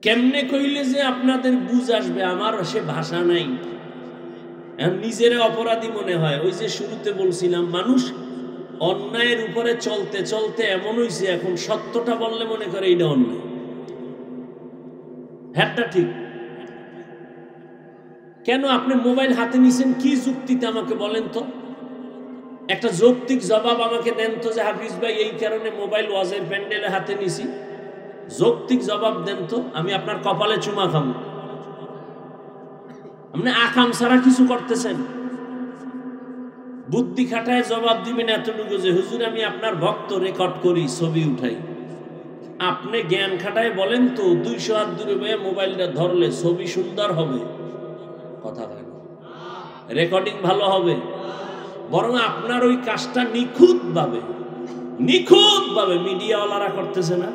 কেমনে কইলে যে আপনাদের বুঝ আসবে, আমার সে ভাষা নাই। নিজের অপরাধী মনে হয়। ওই যে শুরুতে বলছিলাম, মানুষ অন্যায়ের উপরে চলতে চলতে এমন হইছে, এখন সত্যটা বললে মনে করে এটা অন্যায়। হ্যাঁ ঠিক। কেন আপনি মোবাইল হাতে নিছেন কি যুক্তিতে আমাকে বলেন তো? একটা যৌক্তিক জবাব আমাকে দেন তো, যে হাফিজ ভাই এই কারণে মোবাইল ওয়াজের প্যান্ডেলে হাতে নিছি। যৌক্তিক জবাব দেন তো, আমি আপনার কপালে চুমা খাবো। আপনি আকাম ছাড়া কিছু করতেছেন। বুদ্ধি খাটায় জবাব দিবেন এতটুকু যে হুজুর আমি আপনার ভক্ত, রেকর্ড করি, ছবি উঠাই। আপনি জ্ঞান খাটায় বলেন তো 200 হাত দূরে বয়ে মোবাইলটা ধরলে ছবি সুন্দর হবে? কথা হয় না, রেকর্ডিং ভালো হবে। বরং আপনার ওই কাজটা নিখুঁতভাবে মিডিয়াওয়ালারা করতেছে না?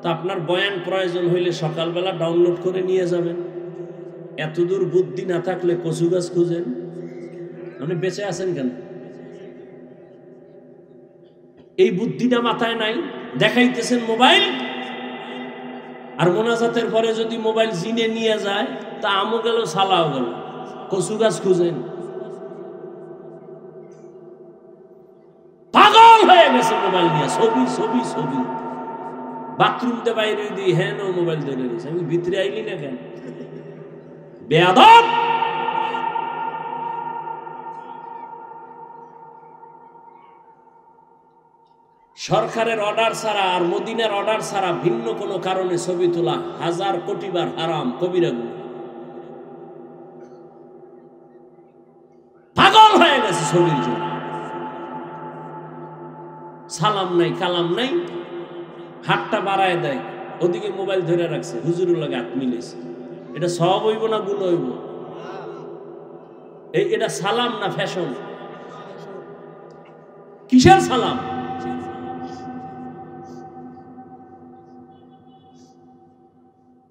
তা আপনার বয়ান প্রয়োজন হইলে সকালবেলা ডাউনলোড করে নিয়ে যাবেন। এতদূর বুদ্ধি না থাকলে কচু গাছ খুঁজেন। আপনি বেঁচে আছেন কেন? এই বুদ্ধিটা মাথায় নাই, দেখাইতেছেন মোবাইল। আর মোনাজাতের পরে যদি মোবাইল জিনে নিয়ে যায়, তা আমও গেল সালাও গেল, কচু গাছ খুঁজেন। পাগল হয়ে গেছে মোবাইল নিয়ে, ছবি ছবি ছবি। বাথরুমতে বাইরে দিয়ে হ্যাঁ মোবাইল ধরে নিয়েছে। আমি ভিতরে আইলি না কেন? বেয়াদব! সরকারের অর্ডার ছাড়া আর মদিনার অর্ডার ছাড়া ভিন্ন কোনো কারণে ছবি তোলা 1000 কোটি বার হারাম, কবিরা গুনাহ। পাগল হয়ে গেছে ছবির জন্য। সালাম নাই, কালাম নাই, হাতটা বাড়ায় দেয়, ওদিকে মোবাইল ধরে রাখছে, হুজুরের লাগে হাত মিলেছে। এটা সওয়াব হইব না গুনাহ হইব? এটা সালাম না ফ্যাশন? কিসের সালাম?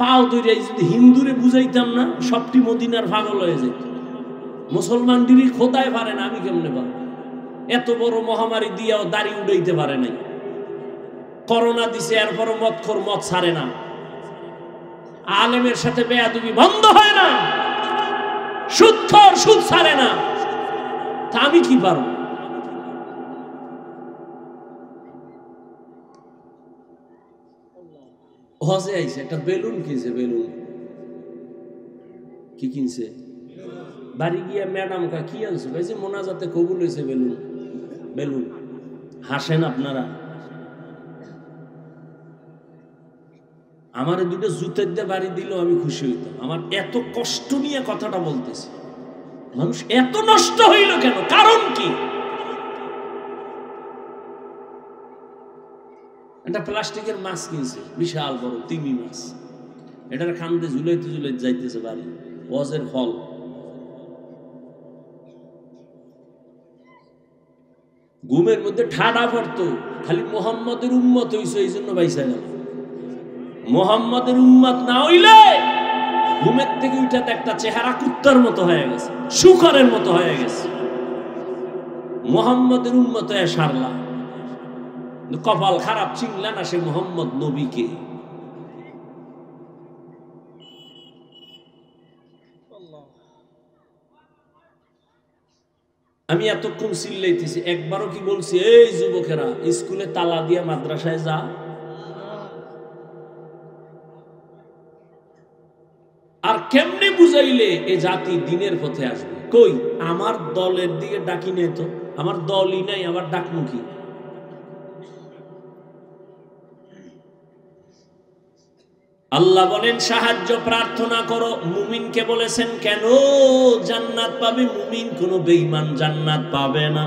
পাও ধরে যদি হিন্দুরে বুঝাইতাম না, সবটি মদিনার পাগল হয়ে যেত। মুসলমান দিদি খোদায় পারে না, আমি কেমনে পারবো? এত বড় মহামারী দিয়েও দাড়ি উড়াইতে পারে নাই। করোনা দিছে, এরপরও মদখোর মদ ছাড়ে না। আলেমের সাথে বেয়াদবি বন্ধ হয় না, সুদখোর সুদ ছাড়ে না। তা আমি কি পারবো? হজে আইছে, একটা বেলুন কিনছে। বেলুন কি কিনছে? বাড়ি গিয়া ম্যাডাম কয় কি আনছো? যে মোনাজাতে কবুল হয়েছে বেলুন। বেলুন হাসেন আপনারা? আমার দুটো জুতের দিয়ে বাড়ি দিল আমি খুশি হইতাম। আমার এত কষ্ট নিয়ে কথাটা বলতেছি। মানুষ এত নষ্ট হইল কেন? কারণ কি? একটা প্লাস্টিকের মাছ কিনছে, বিশাল বড় তিমি মাছ। এটার খান্দে ঝুলাইতে ঝুলাইতে যাইতেছে বাড়ি। ওয়াজের ফল। ঘুমের মধ্যে ঠাডা পড়তো, খালি মোহাম্মদের উম্মত হইছে, এই জন্য বাইসা গেল। মোহাম্মদের উম্মত না হইলে ঘুমের থেকে উঠাতে একটা চেহারা কুত্তার মতো হয়ে গেছে, শুকরের মতো হয়ে গেছে। মোহাম্মদের উম্মত হয়ে সারলা। কপাল খারাপ, চিনলা না সে মোহাম্মদ নবীকে। আমি এতক্ষণ চিল্লাইতেছি, একবারও কি বলছি এই যুবকেরা স্কুলে তালা দিয়া মাদ্রাসায় যা? আর কেমনে বুঝাইলে এ জাতি দিনের পথে আসবে? কই আমার দলের দিকে ডাকি নেই তো, আমার দলই নাই, আবার ডাকমুখী। আল্লাহ বলেন সাহায্য প্রার্থনা করো। মুমিনকে বলেছেন কেন জান্নাত পাবে মুমিন, কোন বেঈমান জান্নাত পাবে না।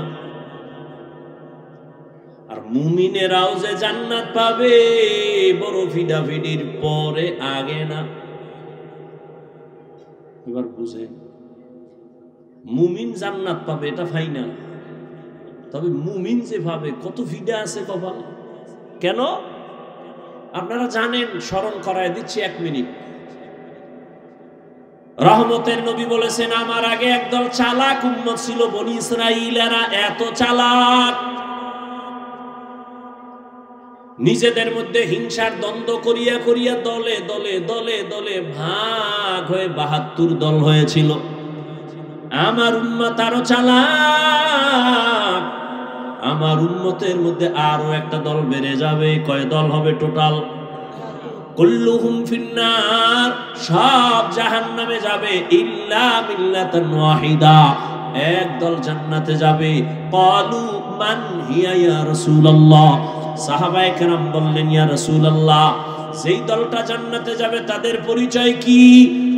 আর মুমিনেরাও যে জান্নাত পাবে বড় ফিডাফিডির পরে, আগে না। এবার বুঝেন, মুমিন জান্নাত পাবে এটা ফাইনাল। তবে মুমিন যে ভাবে কত ফিডা আছে কপাল। কেন আপনারা জানেন, স্মরণ করায় দিচ্ছি 1 মিনিট। রহমতের নবী বলেছেন আমার আগে একদল চালাক উম্মত ছিল, বনি ইসরাইলেরা এত চালাক নিজেদের মধ্যে হিংসার দ্বন্দ্ব করিয়া করিয়া দলে দলে দলে দলে ভাগ হয়ে ৭২ দল হয়েছিল। আমার উম্মত আরো চালাক, আমার উম্মতের মধ্যে আরো একটা দল বেড়ে যাবে। কয় দল হবে টোটাল? কুল্লুহুম ফিন্নার, সব জাহান্নামে যাবে, ইল্লা মিল্লাতান ওয়াহিদা, এক দল জান্নাতে যাবে। ক্বালু মান হিয়া ইয়া রাসূলুল্লাহ, সাহাবায়ে কেরাম বললেন ইয়া রাসূলুল্লাহ, যেই দলটা জান্নাতে যাবে তাদের পরিচয় কি?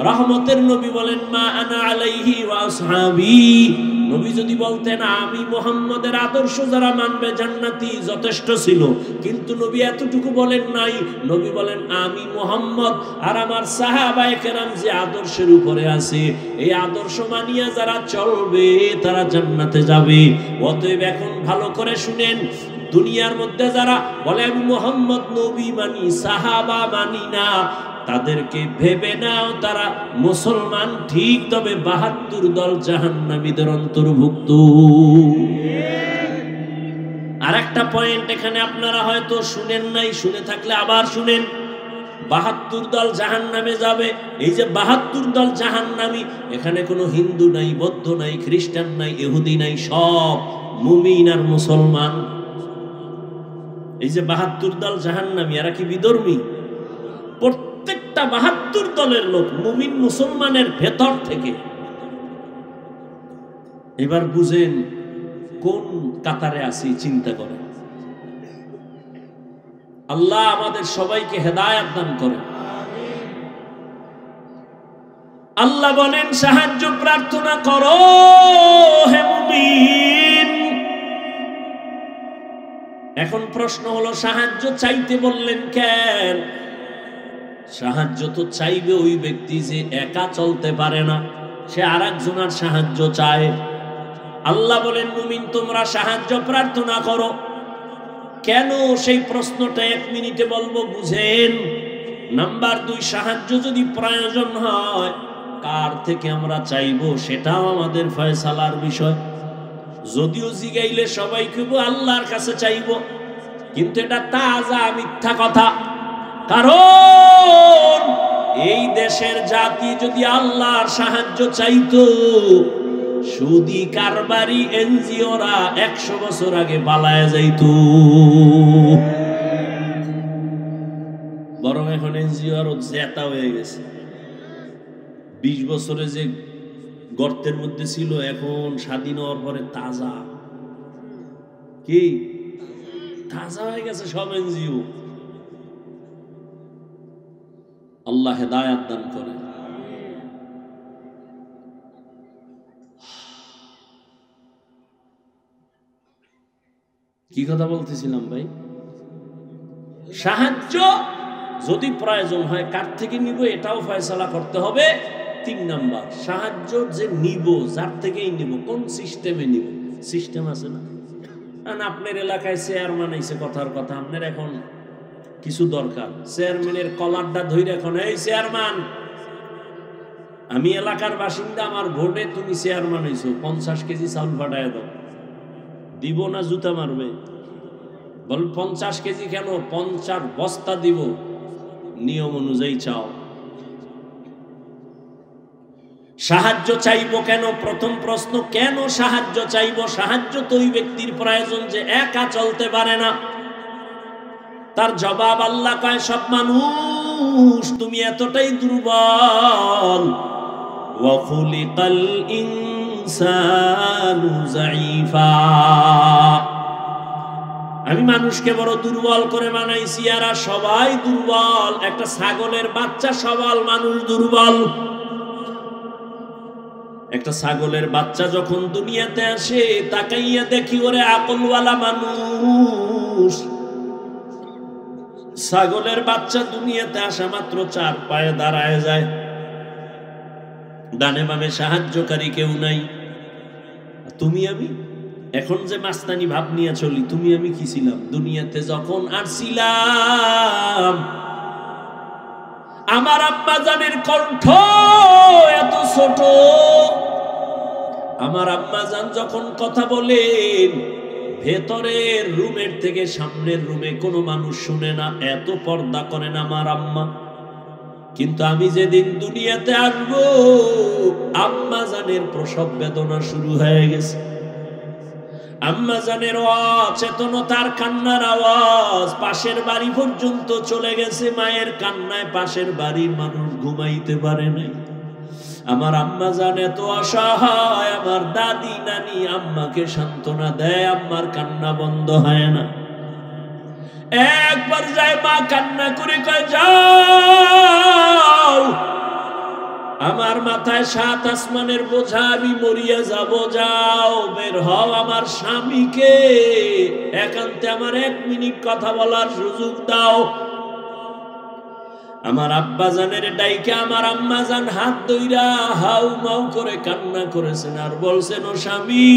রহমতের নবী বলেন মা আনা আলাইহি ওয়া আসহাবি। নবী যদি বলতেন আমি মুহাম্মদের আদর্শ যারা মানবে জান্নাতি, যথেষ্ট ছিল। কিন্তু নবী এতটুকু বলেন নাই। নবী বলেন আমি মুহাম্মদ আর আমার সাহাবায়ে কেরাম যে আদর্শের উপরে আছে, এই আদর্শ মানিয়া যারা চলবে তারা জান্নাতে যাবে। অতএব এখন ভালো করে শুনেন, দুনিয়ার মধ্যে যারা বলে আমি মুহাম্মদ নবী মানি, সাহাবা মানি না, তাদেরকে ভেবে নাও তারা মুসলমান ঠিক, তবে ৭২ দল জাহান্নামীদের অন্তর্ভুক্ত। আর একটা পয়েন্ট এখানে আপনারা হয়তো শুনেন নাই, শুনে থাকলে আবার শুনেন। ৭২ দল জাহান্নামে যাবে। এই যে ৭২ দল জাহান্নামী, এখানে কোনো হিন্দু নাই, বৌদ্ধ নাই, খ্রিস্টান নাই, ইহুদি নাই, সব মুমিন আর মুসলমান। এই যে ৭২ দল জাহান্নামী, এরা কি বিধর্মী? প্রত্যেকটা ৭২ দলের লোক মুমিন মুসলমানের ভেতর থেকে। এবার বুঝেন কোন কাতারে আছি, চিন্তা করেন। আল্লাহ আমাদের সবাইকে হেদায়েত দান করেন। আল্লাহ বলেন সাহায্য প্রার্থনা করো হে মুমিন। এখন প্রশ্ন হলো সাহায্য চাইতে বললেন কেন? সাহায্য তো চাইবে ওই ব্যক্তি যে একা চলতে পারে না, সে আরেকজনের সাহায্য চায়। আল্লাহ বলেন মুমিন তোমরা সাহায্য প্রার্থনা করো। কেন সেই প্রশ্নটা 1 মিনিটে বলবো, বুঝেন। নাম্বার 2, সাহায্য যদি প্রয়োজন হয় কার থেকে আমরা চাইবো সেটাও আমাদের ফয়সালার বিষয়। যদিও জিগাইলে সবাই কইবো আল্লাহর কাছে চাইবো, কিন্তু এটা তাজা মিথ্যা কথা। কারণ এই দেশের জাতি যদি আল্লাহর সাহায্য চাইতো, সুদি কারবারি এনজিওরা 100 বছর আগে পালায় যাইত। বরং এখন এনজিও আরো জেতা হয়ে গেছে। 20 বছরে যে গর্তের মধ্যে ছিল, এখন স্বাধীন হওয়ার পরে তাজা, কি তাজা হয়ে গেছে সব এনজিও। আল্লাহ হেদায়েত দান করে। কি কথা বলতেছিলাম ভাই? সাহায্য যদি প্রয়োজন হয় কার থেকে নিব এটাও ফয়সালা করতে হবে। 3 নাম্বার, সাহায্য যে নিব যার থেকেই নিব, কোন সিস্টেমে নিব। সিস্টেম আছে না? আপনার এলাকায় চেয়ারম্যান আইছে, কথার কথা আপনার এখন কিছু দরকার, চেয়ারম্যানের কলারটা ধরে এখন এই চেয়ারম্যান আমি এলাকার বাসিন্দা, আমার ভোটে তুমি চেয়ারম্যান হইছো, 50 কেজি চাউল পাঠায় দাও। দিব না জুতা মারবে? বল 50 কেজি কেন, 50 বস্তা দিব, নিয়ম অনুযায়ী চাও। সাহায্য চাইবো কেন? প্রথম প্রশ্ন, কেন সাহায্য চাইবো? সাহায্য তো ওই ব্যক্তির প্রয়োজন যে একা চলতে পারে না। তার জবাব আল্লাহ কয় সব মানুষ তুমি এতটাই দুর্বল। ওয়া খুলিকাল ইনসানু যায়ীফা, আমি মানুষকে বড় দুর্বল করে বানাইছি, আর সবাই দুর্বল। একটা ছাগলের বাচ্চা সবল, মানুষ দুর্বল। একটা ছাগলের বাচ্চা যখন দুনিয়াতে আসে, তাকাইয়া দেখি ওরে আকলওয়ালা মানুষ। ছাগলের বাচ্চা দুনিয়াতে আসা মাত্র 4 পায়ে দাঁড়ায় যায়, ডানে বামে সাহায্যকারী কেউ নাই। তুমি আমি এখন যে মাস্তানি ভাব নিয়ে চলি, তুমি আমি কি ছিলাম দুনিয়াতে যখন আসছিলাম? আমার আব্বা জানের কণ্ঠ এত ছোট, আমার আম্মা জান যখন কথা বলেন ভেতরের রুমের থেকে সামনের রুমে কোনো মানুষ শুনে না, এত পর্দা করেন আমার আম্মা। কিন্তু আমি যেদিন দুনিয়াতে আসবো, আম্মা জানের প্রসব বেদনা শুরু হয়ে গেছে। আম্মা জানের অচেতনতার কান্নার আওয়াজ পাশের বাড়ি পর্যন্ত চলে গেছে। মায়ের কান্নায় পাশের বাড়ির মানুষ ঘুমাইতে পারে নাই। আমার আম্মা জান এত অসহায়, আমার দাদি নানি আম্মাকে সান্ত্বনা দেয়, আম্মার কান্না বন্ধ হয় না। একবার যায় মা কান্না করে কয়, যাও, আমার মাথায় 7 আসমানের বোঝা, আমি মরিয়া যাব, যাও বের হও, আমার স্বামীকে একান্তে আমার 1 মিনিট কথা বলার সুযোগ দাও। আমার আব্বা জানের ডাইকে আমার আম্মা জান হাত ধইরা হাউ মাউ করে কান্না করেছেন আর বলছেন, ও স্বামী,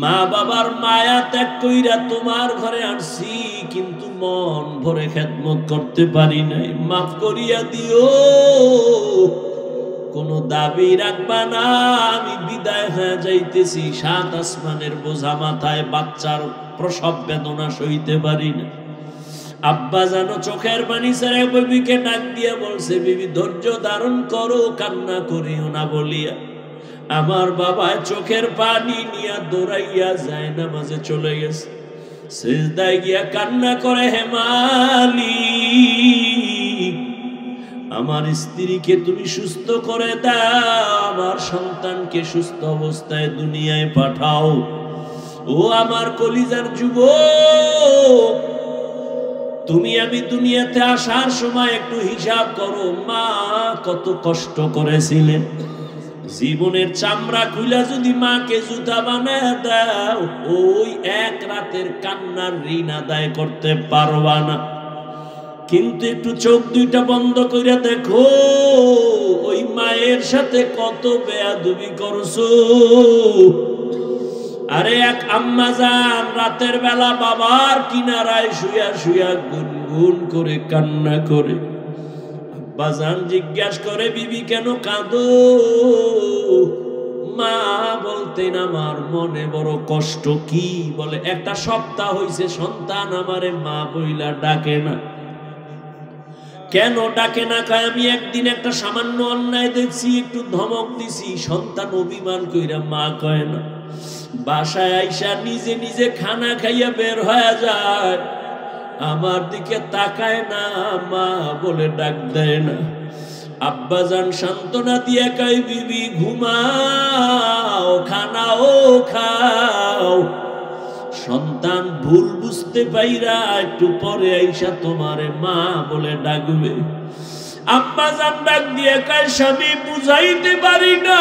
মা বাবার মায়া ত্যাগ কইরা তোমার ঘরে আসছি, কিন্তু মন ভরে খেদমত করতে পারি নাই, মাফ করিয়া দিও, কোনো দাবি রাখবা না, আমি বিদায় হয়ে যাইতেছি। 7 আসমানের বোঝা মাথায়, বাচ্চার প্রসব বেদনা সইতে পারি না। আব্বা জানো চোখের পানি ছেড়ে বিবিকে ডাক দিয়ে বলছে, বিবি ধৈর্য ধারণ করো, কান্না করিও না বলিয়া আমার বাবা চোখের পানি নিয়ে দৌড়াইয়া যায় নামাজে চলে গেছে। সিজদায় গিয়া কান্না করে, হে মালিক, আমার স্ত্রীকে তুমি সুস্থ করে দাও, আমার সন্তানকে সুস্থ অবস্থায় দুনিয়ায় পাঠাও। ও আমার কলিজার যুবক, তুমি আমি দুনিয়াতে আসার সময় একটু হিসাব করো, মা কত কষ্ট করেছিলেন। জীবনের চামড়া খুলে যদি মাকে জুতা বানায় দাও, ওই 1 রাতের কান্নার ঋণ আদায় করতে পারবা না। কিন্তু একটু চোখ দুইটা বন্ধ করে দেখো, ওই মায়ের সাথে কত বেয়াদবি করছো। আরে এক আম্মা জান রাতের বেলা বাবার কিনারায় শুয়া শুয়া গুনগুন করে কান্না করে। আব্বা জান জিজ্ঞাস করে, বিবি কেন কাঁদো? মা বলতেন, আমার মনে বড় কষ্ট। কি বলে? একটা সপ্তাহ হইছে সন্তান আমারে মা বইলা ডাকে না। কেন ডাকে না? কয়, আমি একদিন একটা সামান্য অন্যায় দেখছি, একটু ধমক দিছি, সন্তান অভিমান কইরা মা কয় না। বাসায় আইসা নিজে নিজে খানা খাইয়া বের হয়ে যায়, আমার দিকে তাকায় না, মা বলে ডাক দেয় না। আব্বা জান সান্ত্বনা দিয়ে কয়, বিবি ঘুমাও, খানাও খাও। সন্তান ভুল বুঝতে পাইরা একটু পরে আইসা তোমারে মা বলে ডাকবে। আব্বা জান ডাক দিয়ে কয়, স্বামী বুঝাইতে পারি না,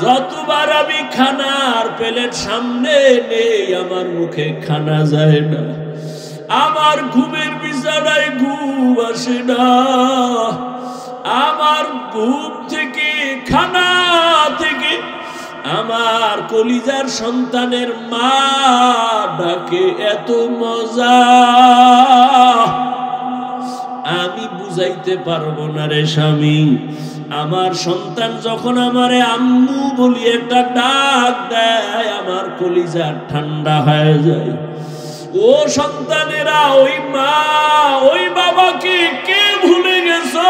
যতবার আমি খানার প্লেট সামনে নেই আমার মুখে খানা যায় না, আমার ঘুমের বিছানায় ঘুম আসে না, আমার ঘুম থেকে খানা থেকে আমার কলিজার সন্তানের মা ডাকে এত মজা, আমি বুঝাইতে পারবো না রে স্বামী। আমার সন্তান যখন আমারে আম্মু বলি একটা ডাক দেয়, আমার কলিজা ঠান্ডা হয়ে যায়। ও সন্তানেরা, ওই মা ওই বাবাকে কে ভুলে গেছো?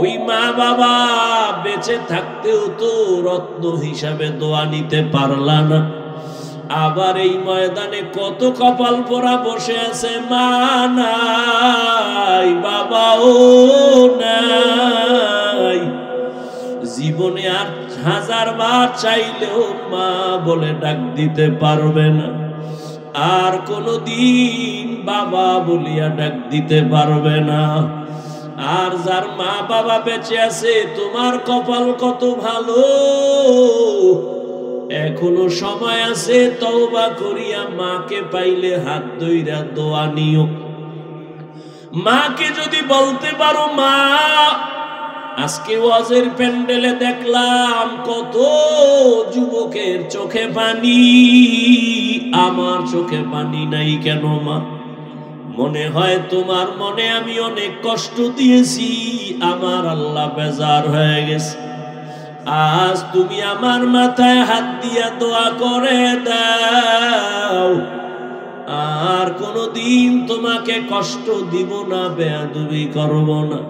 ওই মা বাবা বেঁচে থাকতেও তো রত্ন হিসাবে দোয়া নিতে পারলা না। আবার এই ময়দানে কত কপাল পোড়া বসে আছে, মা নাই, বাবাও নাই। জীবনে আর 1000 বার চাইলেও মা বলে ডাক দিতে পারবে না, আর কোনদিন বাবা বলিয়া ডাক দিতে পারবে না। আর যার মা বাবা বেঁচে আছে, তোমার কপাল কত ভালো, এখনো সময় আছে, তওবা করিয়া মাকে পাইলে হাত ধইরা দোয়া নিও। মাকে যদি বলতে পারো, মা আজকে ওয়াজের প্যান্ডেলে দেখলাম কত যুবকের চোখে পানি, আমার চোখে পানি নাই কেন মা? মনে হয় তোমার মনে আমি অনেক কষ্ট দিয়েছি, আমার আল্লাহ বেজার হয়ে গেছে। আজ তুমি আমার মাথায় হাত দিয়া দোয়া করে দাও, আর কোনদিন তোমাকে কষ্ট দিব না, বেয়াদবি করব না।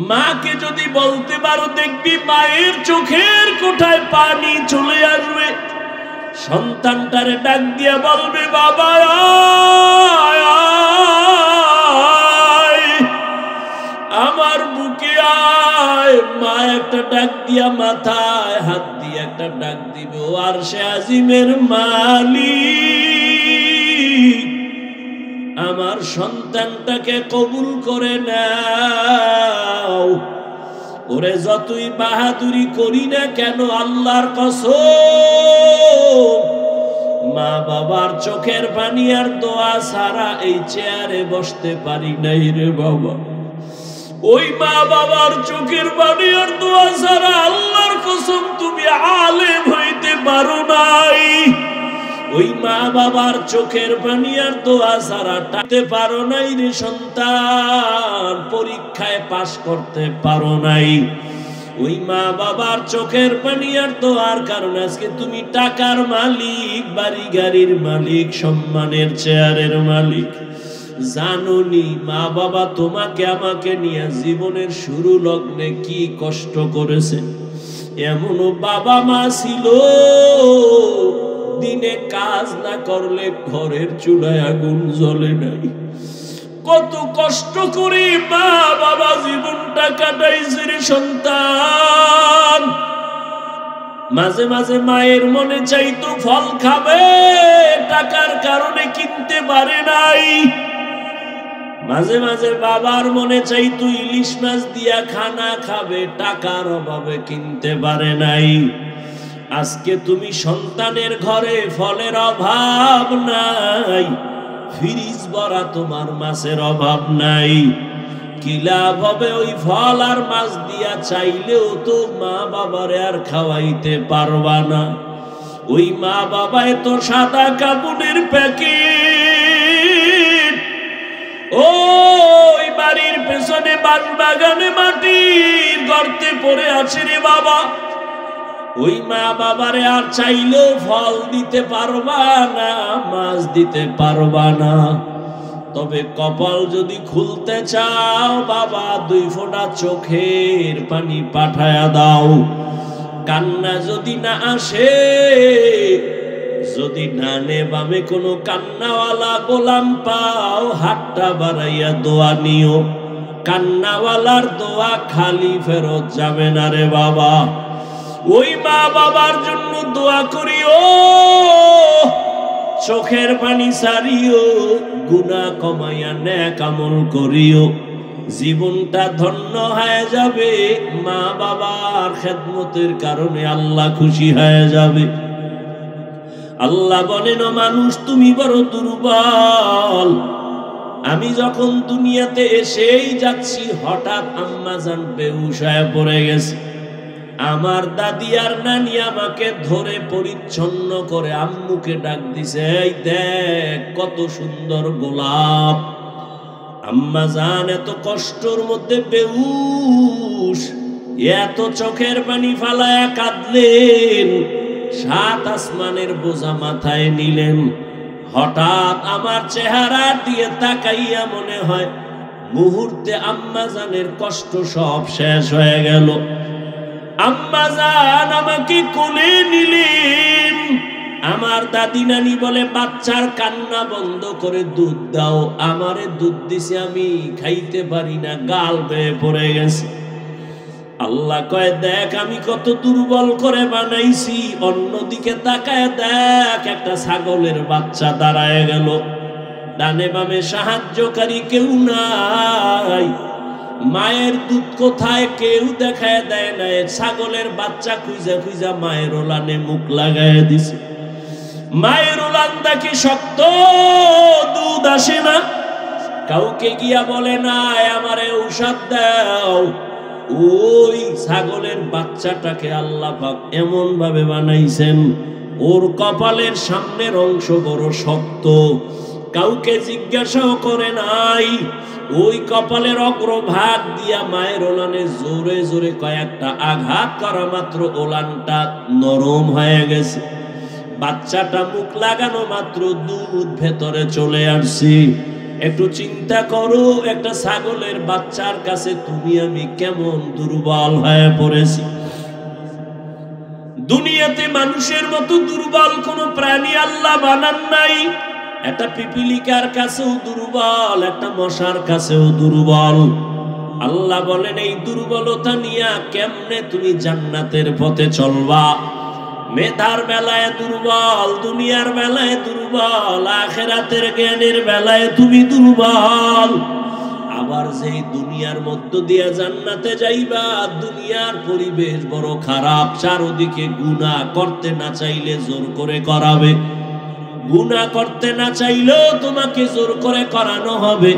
মাকে যদি বলতে পারো, দেখবি মায়ের চোখের কোঠায় পানি চলে আসবে। সন্তানটারে ডাক দিয়া বলবে, বাবা আয় আয়, আমার বুকে আয়। মা একটা ডাক দিয়া মাথায় হাত দিয়ে একটা ডাক দিবে, ও আরশে আজিমের মালিক, আমার সন্তানটাকে কবুল করে নাও। ওরে যতই বাহাদুরি করি না কেন, আল্লাহর কসম, মা বাবার চোখের পানি আর দোয়া ছাড়া এই চেয়ারে বসতে পারি নাই রে বাবা। ওই মা বাবার চোখের পানি আর দোয়া ছাড়া আল্লাহর কসম তুমি আলেম হইতে পারো নাই। ওই মা বাবার চোখের পানি আর দোয়া ছাড়া টাকতে পারো নাই রে সন্তান, পরীক্ষায় পাশ করতে পারো নাই। ওই মা বাবার চোখের পানি আর দোয়ার কারণে আজকে তুমি টাকার মালিক, বাড়ি গাড়ির মালিক, সম্মানের চেয়ারের মালিক। জানোনি মা বাবা তোমাকে আমাকে নিয়ে জীবনের শুরু লগ্নে কি কষ্ট করেছে? এমনও বাবা মা ছিল দিনে কাজ না করলে ঘরের চুলায় আগুন জ্বলে নাই। কত কষ্ট করে মা বাবা জীবনটা কাটাইছে রে সন্তান। মাঝে মাঝে মায়ের মনে চাইতো ফল খাবে, টাকার কারণে কিনতে পারে নাই। মাঝে মাঝে বাবার মনে চাইতো ইলিশ মাছ দিয়া খানা খাবে, টাকার অভাবে কিনতে পারে নাই। আজকে তুমি সন্তানের ঘরে ফলের অভাব নাই, ফ্রিজ ভরা তোমার মাছের অভাব নাই। কি লাভ হবে ওই ফল আর মাছ দিয়া? চাইলেও তো মা বাবারে আর খাওয়াইতে পারবা না। ওই মা বাবায় তো সাদা কাপড়ের প্যাকেট, ওই বাড়ির পেছনে বাগানে মাটির গর্তে পড়ে আছে রে বাবা। ওই মা বাবারে আর চাইলেও ফল দিতে পারবা না, মাছ দিতে পারবা না। তবে কপাল যদি খুলতে চাও বাবা, 2 ফোঁটা চোখের পানি পাঠায়া দাও। কান্না যদি না আসে, যদি ডানে বামে কোনো কান্নাওয়ালা গোলাম পাও, হাতটা বাড়াইয়া দোয়া নিও। কান্নাওয়ালার দোয়া খালি ফেরত যাবে না রে বাবা। ওই মা বাবার জন্য দোয়া করিও, চোখের পানি সারিও, গুনাহ কমাইয়া নেক আমল করিও। জীবনটা ধন্য হয়ে যাবে, মা বাবার খেদমতের কারণে আল্লাহ খুশি হয়ে যাবে। আল্লাহ বলেন, মানুষ তুমি বড় দুর্বল। আমি যখন দুনিয়াতে এসেই যাচ্ছি, হঠাৎ আম্মাজান বেহুশ হয়ে পড়ে গেছে। আমার দাদি আর নানি আমাকে ধরে পরিচ্ছন্ন করে আম্মুকে ডাক দিছে, এই দেখ কত সুন্দর গোলাপ। আম্মাজান এত কষ্টের মধ্যে বেহুশ, এত চোখের পানি ফালায়া কাঁদলেন, 7 আসমানের বোঝা মাথায় নিলেন। হঠাৎ আমার চেহারা দিয়ে তাকাইয়া মনে হয় মুহূর্তে আম্মাজানের কষ্ট সব শেষ হয়ে গেল। আম্মাজান আমাকে কোলে নিলেন। আমার দাদি নানি বলে, বাচ্চার কান্না বন্ধ করে দুধ দাও। আমারে দুধ দিছে, আমি খাইতে পারি না, গাল বেয়ে পড়ে গেছে। আল্লাহ কয়, দেখ আমি কত দুর্বল করে বানাইছি। অন্যদিকে তাকায় দেখ, একটা ছাগলের বাচ্চা দাঁড়ায় গেল। ডানে বামে সাহায্যকারী কেউ নাই। মায়ের দুধ কোথায় কেউ দেখায় দেয় না। ছাগলের বাচ্চা খুঁজা খুঁজা মায়ের ওলানে মুখ লাগায় দিছে। মায়ের ওলান দেখি শক্ত, দুধ আসে না। কাউকে গিয়া বলে না আমারে ঔষধ দাও। ওই ছাগলের বাচ্চাটাকে আল্লাহ পাক এমন ভাবে বানাইছেন, ওর কপালের সামনের অংশ বড় শক্ত, কাউকে জিজ্ঞাসাও করে নাই। ওই কপালের অগ্রভাগ দিয়া মায়ের ওলানে জোরে জোরে কয়েকটা আঘাত করা মাত্র ওলানটা নরম হয়ে গেছে। বাচ্চাটা মুখ লাগানো মাত্র দুধ ভেতরে চলে আসছে। একটু চিন্তা করো, একটা ছাগলের বাচ্চার কাছে তুমি আমি কেমন দুর্বল হয়ে পড়েছি। দুনিয়াতে মানুষের মতো দুর্বল কোন প্রাণী আল্লাহ বানান নাই। একটা পিপিলিকার কাছেও দুর্বল, একটা মশার কাছেও দুর্বল। আল্লাহ বলেন এই দুর্বলতা নিয়ে কেমনে তুমি জান্নাতের পথে চলবা? মেধার বেলায় দুর্বল, দুনিয়ার বেলায় দুর্বল, আখিরাতের জ্ঞানের বেলায় তুমি দুর্বল। আবার যেই দুনিয়ার মধ্য দিয়ে জান্নাতে যাইবা, দুনিয়ার পরিবেশ বড় খারাপ, চারদিকে গুনাহ, করতে না চাইলে জোর করে করাবে। গুনাহ করতে না চাইলেও তোমাকে জোর করে করানো হবে।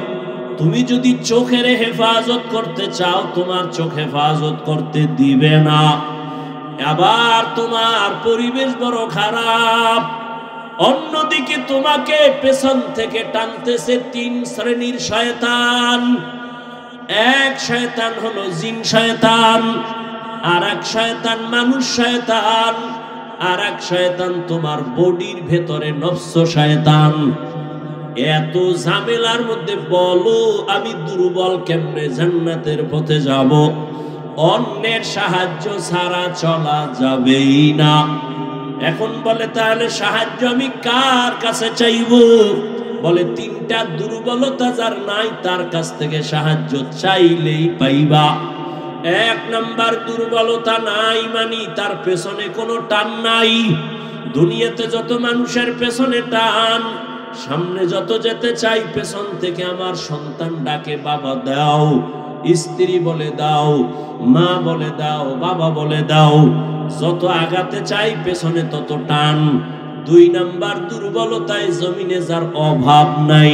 তুমি যদি চোখের হেফাজত করতে চাও, তোমার চোখ হেফাজত করতে দিবে না। আবার তোমার পরিবেশ বড় খারাপ, অন্যদিকে তোমাকে পেছন থেকে টানতেছে তিন শ্রেণীর শয়তান। এক শয়তান হলো জিন শয়তান, আর এক শয়তান মানুষ শয়তান, আর এক শয়তান তোমার বডির ভেতরে নফস শয়তান। এত ঝামেলার মধ্যে বলো আমি দুর্বল কেমনে জান্নাতের পথে যাব? অন্যের সাহায্য ছাড়া চলা যাবেই না। এখন বলে তাহলে সাহায্য আমি কার কাছে চাইব? বলে তিনটা দুর্বলতা যার নাই তার কাছ থেকে সাহায্য চাইলেই পাইবা। এক নাম্বার দুর্বলতা নাই মানি তার পেছনে কোনো টান নাই। দুনিয়াতে যত মানুষের পেছনে টান, সামনে যত যেতে চাই পেছন থেকে আমার সন্তান ডাকে বাবা দাও, স্ত্রী বলে দাও, মা বলে দাও, বাবা বলে দাও, যত আগাতে চাই পেছনে তত টান। দুই নাম্বার দুর্বলতায় জমিনে যার অভাব নাই।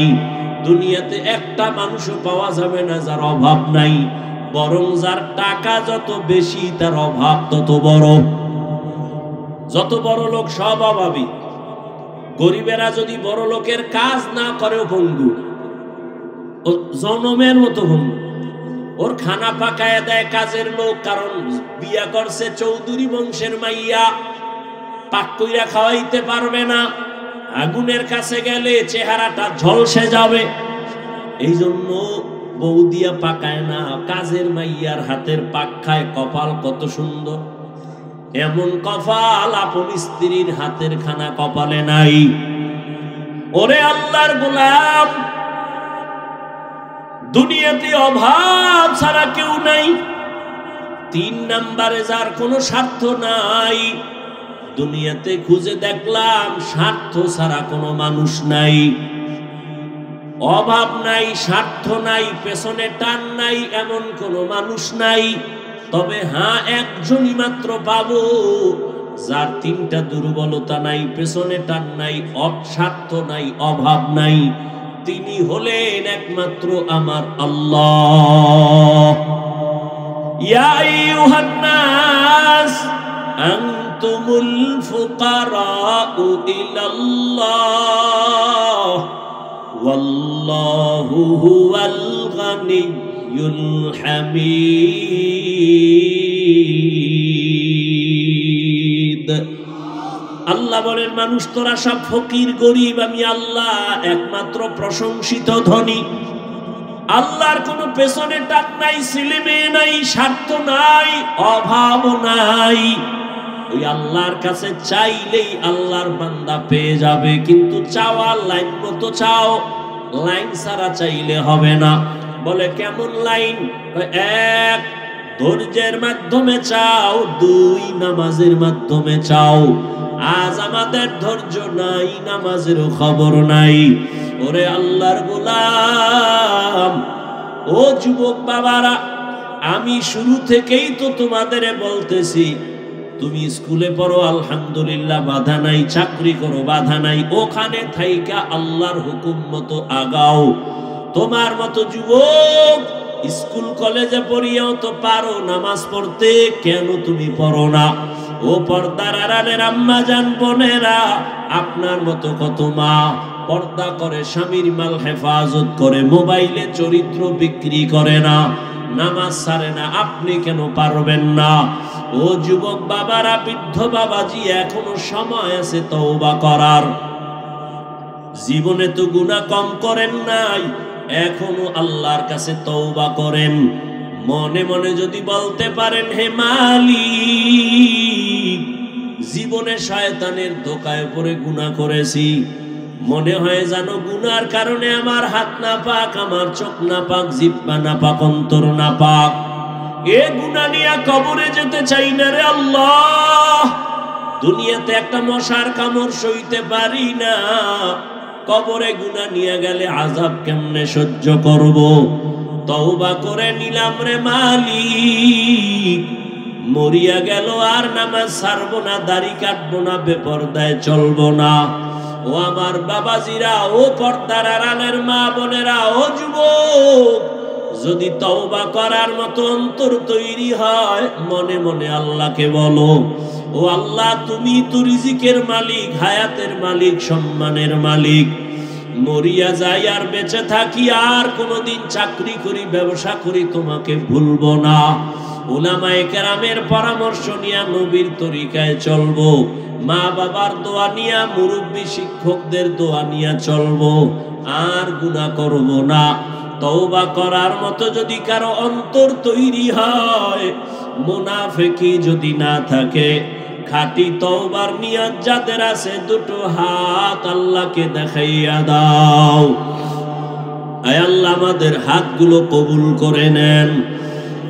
দুনিয়াতে একটা মানুষও পাওয়া যাবে না যার অভাব নাই, বরং যার টাকা যত বেশি তার অভাব তত বড়। যত বড় লোক সব অভাবী। গরিবেরা যদি বড় লোকের কাজ না করেও ভঙ্গু, ও জনমের মতো ভঙ্গু। ওর খানা পাকায় দেয় কাজের লোক, কারণ বিয়া করছে চৌধুরী বংশের মাইয়া, পাক কইরা খাওয়াইতে পারবে না। আগুনের কাছে গেলে চেহারাটা ঝলসে যাবে, এই জন্য বউ দিয়া পাকায় না, কাজের মাইয়ার হাতের পাক খায়। কপাল কত সুন্দর, এমন কপাল আপন স্ত্রীর হাতের খানা কপালে নাই। ওরে আল্লাহর গোলাম, দুনিয়াতে অভাব ছাড়া কেউ নাই। তিন নাম্বারে যার কোনো স্বার্থ নাই। দুনিয়াতে খুঁজে দেখলাম স্বার্থ ছাড়া কোনো মানুষ নাই। অভাব নাই, স্বার্থ নাই, পেছনে টান নাই, এমন কোনো মানুষ নাই। তবে হ্যাঁ, একজনই মাত্র পাবো যার তিনটা দুর্বলতা নাই, পেছনে টান নাই, স্বার্থ নাই, অভাব নাই। তিনি হলেন একমাত্র আমার আল্লাহ। ইয়া আইয়ুহান নাস আনতুমুল ফুকারাউ ইলাল্লাহ ওয়াল্লাহু হুয়াল গানিয়্যুল হামিদ। আল্লাহ বলেন মানুষ তোরা সব ফকির গরিব, আমি আল্লাহ একমাত্র প্রশংসিত ধনী। আল্লাহর কোনো পেছনে টান নাই, ছেলে মেয়ে নাই, স্বার্থ নাই, অভাব নাই। ওই আল্লাহর কাছে চাইলেই আল্লাহর বান্দা পেয়ে যাবে, কিন্তু চাওয়ার লাইন মতো চাও, লাইন ছাড়া চাইলে হবে না। বলে কেমন লাইন? এক, ধৈর্যের মাধ্যমে চাও। দুই, নামাজের মাধ্যমে চাও। আজ আমাদের ধৈর্য নাই, নামাজেরও খবর নাই। ওরে আল্লাহর গোলাম, ও যুবক বাবারা, আমি শুরু থেকেই তো তোমাদের বলতেছি, তুমি স্কুলে পড়ো আলহামদুলিল্লাহ, বাধা নাই। চাকরি করো, বাধা নাই। ওখানে থাইকা আল্লাহর হুকুম মতো আগাও। তোমার মতো যুবক স্কুল কলেজে পড়িয়াও তো পারো নামাজ পড়তে, কেন তুমি পড়ো না? ও পর্দার আড়ালের আম্মা জান বোনেরা, আপনার মতো কত মা পর্দা করে, স্বামীর মাল হেফাজত করে, মোবাইলে চরিত্র বিক্রি করে না, নামাজ ছাড়ে না, আপনি কেন পারবেন না? ও যুবক বাবারা, বৃদ্ধ বাবাজি, এখনো সময় আছে তওবা করার। জীবনে তো গুনাহ কম করেন নাই, এখনো আল্লাহর কাছে তওবা করেন। মনে মনে যদি বলতে পারেন, হে মালিক, জীবনে শয়তানের ধোঁকায় পড়ে গুনাহ করেছি, মনে হয় জানো গুনার কারণে আমার হাত না পাক, আমার চোখ না পাক, জিহ্বা না পাক, অন্তর না পাক, এ গুনাহ নিয়ে কবরে যেতে চাই না রে আল্লাহ। দুনিয়াতে একটা মশার কামড় সইতে পারি না, কবরে গুনাহ নিয়ে গেলে আযাব কেমনে সহ্য করব? তওবা করে নিলাম রে মালিক, মরিয়া গেল আর নামাজ ছাড়বো না, দাড়ি কাটবো না, বেপরদায় চলবো না। ও আমার বাবাজিরা, ও পর্দার আড়ালের মা বোনেরা, ও যুবক, যদি তওবা করার মতো অন্তর তৈরি হয়, মনে মনে আল্লাহকে বলো, ও আল্লাহ, তুমি তো রিজিকের মালিক, হায়াতের মালিক, সম্মানের মালিক। মরিয়া যাই আর বেঁচে থাকি, আর কোনোদিন চাকরি করি, ব্যবসা করি, তোমাকে ভুলবো না। উলামায়ে কেরামের পরামর্শ নিয়ে নবীর তরিকায় চলবো, মা বাবার দোয়া নিয়া, মুরব্বী শিক্ষকদের দোয়া নিয়া চলবো, আর গুনাহ করব না। তওবা করার মতো যদি কারো অন্তর তৈরি হয়, মুনাফিকি যদি না থাকে, খাঁটি তওবার নিয়ত যাদের আছে, দুটো হাত আল্লাহকে দেখাইয়া দাও। আয় আল্লাহ, আমাদের হাতগুলো কবুল করে নেন।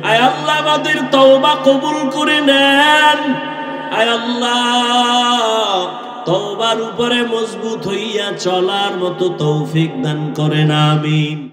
আয় আল্লাহ, আমাদের তওবা কবুল করে নেন। আয় আল্লাহ, তওবার উপরে মজবুত হইয়া চলার মতো তৌফিক দান করেন, আমিন।